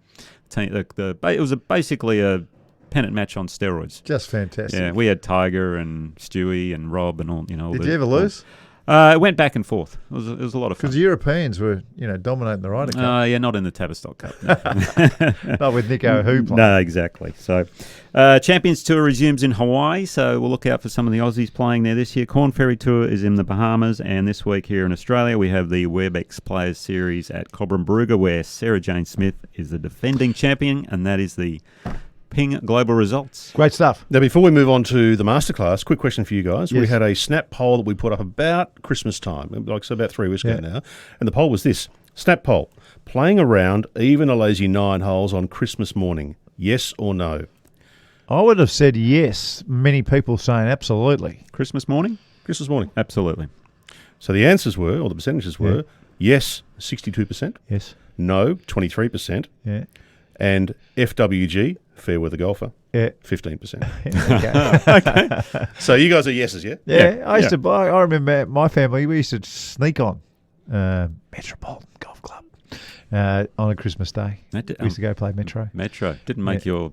[SPEAKER 3] It was basically a pennant match on steroids.
[SPEAKER 2] Just fantastic.
[SPEAKER 3] Yeah, we had Tiger and Stewie and Rob and all.
[SPEAKER 2] Did you ever lose?
[SPEAKER 3] It went back and forth. It was a lot of fun.
[SPEAKER 2] Because the Europeans were, dominating the Ryder Cup.
[SPEAKER 3] Not in the Tavistock Cup. No.
[SPEAKER 2] Not with Nico Who playing.
[SPEAKER 3] No, exactly. So, Champions Tour resumes in Hawaii, so we'll look out for some of the Aussies playing there this year. Corn Ferry Tour is in the Bahamas, and this week here in Australia we have the WebEx Players Series at Cobram Brugger, where Sarah Jane Smith is the defending champion, and that is the Ping Global Results.
[SPEAKER 2] Great stuff.
[SPEAKER 1] Now, before we move on to the masterclass, quick question for you guys.
[SPEAKER 2] Yes.
[SPEAKER 1] We had a snap poll that we put up about Christmas time, about 3 weeks ago now, and the poll was this. Snap poll. Playing around even a lazy 9 holes on Christmas morning, yes or no?
[SPEAKER 2] I would have said yes. Many people saying absolutely.
[SPEAKER 3] Christmas morning?
[SPEAKER 1] Christmas morning.
[SPEAKER 3] Absolutely.
[SPEAKER 1] So the answers were, or the percentages were, yes, 62%.
[SPEAKER 2] Yes.
[SPEAKER 1] No, 23%.
[SPEAKER 2] Yeah.
[SPEAKER 1] And FWG, fair weather golfer, 15%.
[SPEAKER 2] Okay.
[SPEAKER 1] So you guys are yeses, yeah?
[SPEAKER 2] Yeah. I used to buy. I remember my family. We used to sneak on Metropolitan Golf Club on a Christmas day. We used to go play Metro.
[SPEAKER 3] Metro didn't make your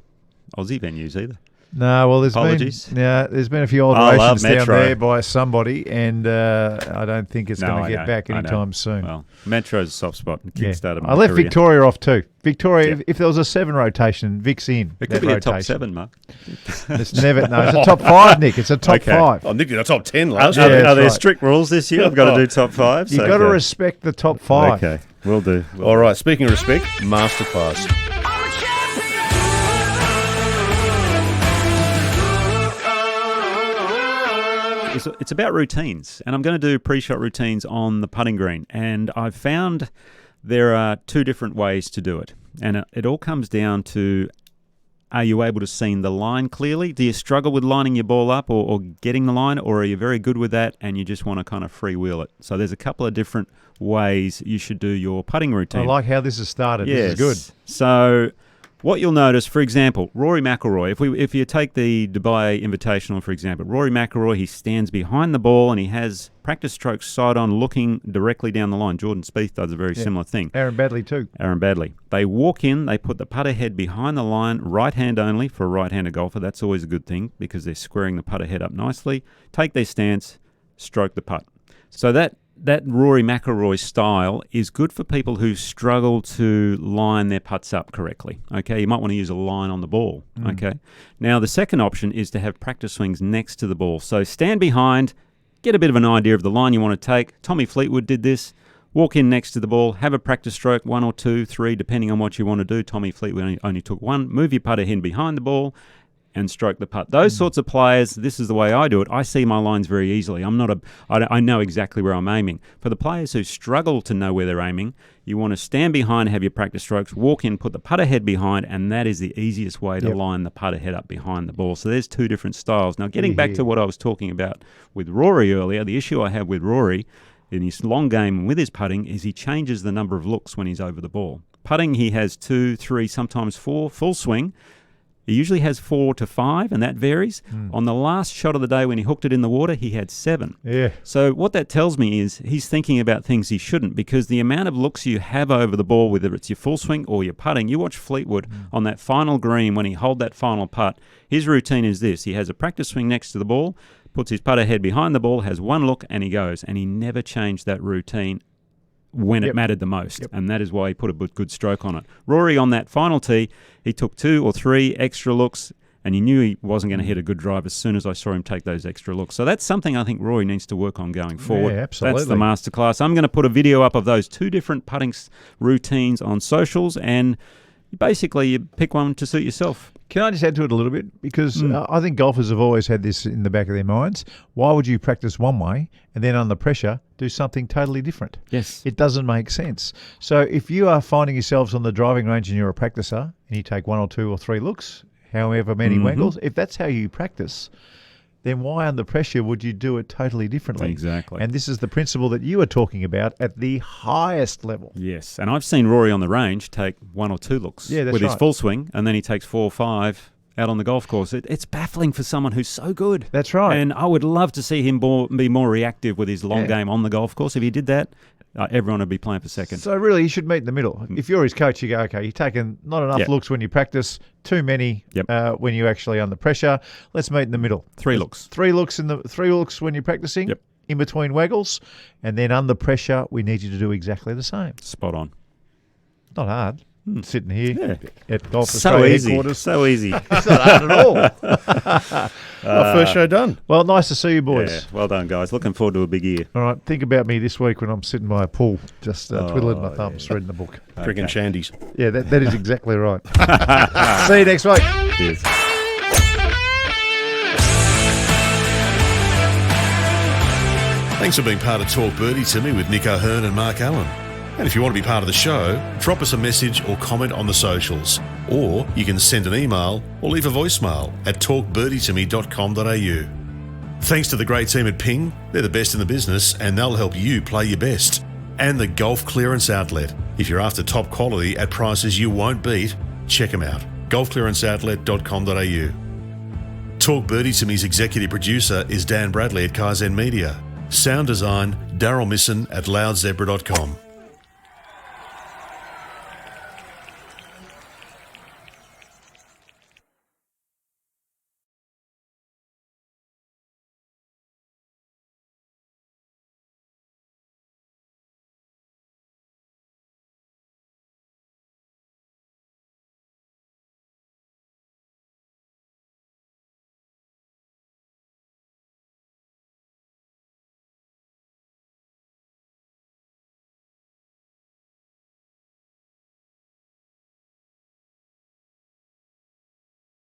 [SPEAKER 3] Aussie venues either.
[SPEAKER 2] No, well, there's been a few alterations down there by somebody, and I don't think it's going to get back anytime soon.
[SPEAKER 3] Well, Metro's a soft spot and kickstarted my
[SPEAKER 2] I left
[SPEAKER 3] career.
[SPEAKER 2] Victoria off too. Victoria, if there was a 7 rotation, Vic's in.
[SPEAKER 3] It could be rotation. A top 7, Mark.
[SPEAKER 2] It's never. No, it's a top 5, Nick. It's a top 5.
[SPEAKER 1] Oh, Nick did a top 10
[SPEAKER 3] Are there strict rules this year? I've got to do top 5.
[SPEAKER 2] You've got to respect the top 5.
[SPEAKER 3] Okay, will do.
[SPEAKER 1] All right, speaking of respect, masterclass.
[SPEAKER 3] It's about routines, and I'm going to do pre-shot routines on the putting green, and I've found there are 2 different ways to do it, and it all comes down to, are you able to see the line clearly? Do you struggle with lining your ball up or getting the line, or are you very good with that and you just want to kind of freewheel it? So there's a couple of different ways you should do your putting routine.
[SPEAKER 2] I like how this has started.
[SPEAKER 3] Yes.
[SPEAKER 2] This is good.
[SPEAKER 3] So what you'll notice, for example, Rory McIllroy, if you take the Dubai Invitational, for example, Rory McIllroy, he stands behind the ball and he has practice strokes side on looking directly down the line. Jordan Spieth does a very similar thing.
[SPEAKER 2] Aaron Baddeley too.
[SPEAKER 3] Aaron Baddeley. They walk in, they put the putter head behind the line, right hand only for a right-handed golfer. That's always a good thing because they're squaring the putter head up nicely. Take their stance, stroke the putt. So that Rory McIlroy style is good for people who struggle to line their putts up correctly. Okay, you might want to use a line on the ball. Okay, now the second option is to have practice swings next to the ball. So stand behind, get a bit of an idea of the line you want to take. Tommy Fleetwood did this. Walk in next to the ball, have a practice stroke, 1 or 2, 3, depending on what you want to do. Tommy Fleetwood only took 1. Move your putter in behind the ball and stroke the putt. Those sorts of players, this is the way I do it. I see my lines very easily. I know exactly where I'm aiming. For the players who struggle to know where they're aiming, you want to stand behind, have your practice strokes, walk in, put the putter head behind, and that is the easiest way to line the putter head up behind the ball. So there's 2 different styles. Now, getting back to what I was talking about with Rory earlier, the issue I have with Rory in his long game with his putting is he changes the number of looks when he's over the ball. Putting, he has 2, 3, sometimes 4, full swing. He usually has 4 to 5, and that varies. On the last shot of the day when he hooked it in the water, he had 7.
[SPEAKER 2] Yeah.
[SPEAKER 3] So what that tells me is he's thinking about things he shouldn't, because the amount of looks you have over the ball, whether it's your full swing or your putting, you watch Fleetwood on that final green when he holed that final putt, his routine is this. He has a practice swing next to the ball, puts his putter head behind the ball, has 1 look, and he goes. And he never changed that routine when it mattered the most, and that is why he put a good stroke on it. Rory, on that final tee, he took 2 or 3 extra looks, and he knew he wasn't going to hit a good drive as soon as I saw him take those extra looks. So that's something I think Rory needs to work on going forward.
[SPEAKER 2] Yeah, absolutely.
[SPEAKER 3] That's the masterclass. I'm going to put a video up of those 2 different putting routines on socials, and basically you pick one to suit yourself.
[SPEAKER 2] Can I just add to it a little bit? Because I think golfers have always had this in the back of their minds. Why would you practice one way and then under pressure do something totally different?
[SPEAKER 3] Yes.
[SPEAKER 2] It doesn't make sense. So if you are finding yourselves on the driving range and you're a practicer and you take 1 or 2 or 3 looks, however many waggles, if that's how you practice, then why under pressure would you do it totally differently?
[SPEAKER 3] Exactly.
[SPEAKER 2] And this is the principle that you are talking about at the highest level.
[SPEAKER 3] Yes, and I've seen Rory on the range take 1 or 2 looks with his full swing, and then he takes 4 or 5 out on the golf course. It's baffling for someone who's so good.
[SPEAKER 2] That's right.
[SPEAKER 3] And I would love to see him be more reactive with his long game on the golf course. If he did that, everyone would be playing for second.
[SPEAKER 2] So really, you should meet in the middle. If you're his coach, you go, okay, you're taking not enough looks when you practice, too many when you're actually under pressure. Let's meet in the middle.
[SPEAKER 3] 3 looks.
[SPEAKER 2] 3 looks when you're practicing.
[SPEAKER 3] Yep.
[SPEAKER 2] In between waggles, and then under pressure, we need you to do exactly the same.
[SPEAKER 3] Spot on.
[SPEAKER 2] Not hard. Sitting here at Golf
[SPEAKER 3] So
[SPEAKER 2] Australia
[SPEAKER 3] easy.
[SPEAKER 2] headquarters.
[SPEAKER 3] So easy.
[SPEAKER 2] It's not hard at all.
[SPEAKER 1] First show done.
[SPEAKER 2] Well, nice to see you, boys.
[SPEAKER 3] Yeah, well done, guys. Looking forward to a big year.
[SPEAKER 2] All right, think about me this week when I'm sitting by a pool, just twiddling my thumbs, reading the book.
[SPEAKER 1] Drinking shandies.
[SPEAKER 2] Yeah, that is exactly right. See you next week.
[SPEAKER 3] Cheers.
[SPEAKER 1] Thanks for being part of Talk Birdie to me with Nick O'Hearn and Mark Allen. And if you want to be part of the show, drop us a message or comment on the socials. Or you can send an email or leave a voicemail at talkbirdietome.com.au. Thanks to the great team at Ping. They're the best in the business and they'll help you play your best. And the Golf Clearance Outlet. If you're after top quality at prices you won't beat, check them out. golfclearanceoutlet.com.au. Talk Birdie to me's executive producer is Dan Bradley at Kaizen Media. Sound design, Daryl Misson at loudzebra.com.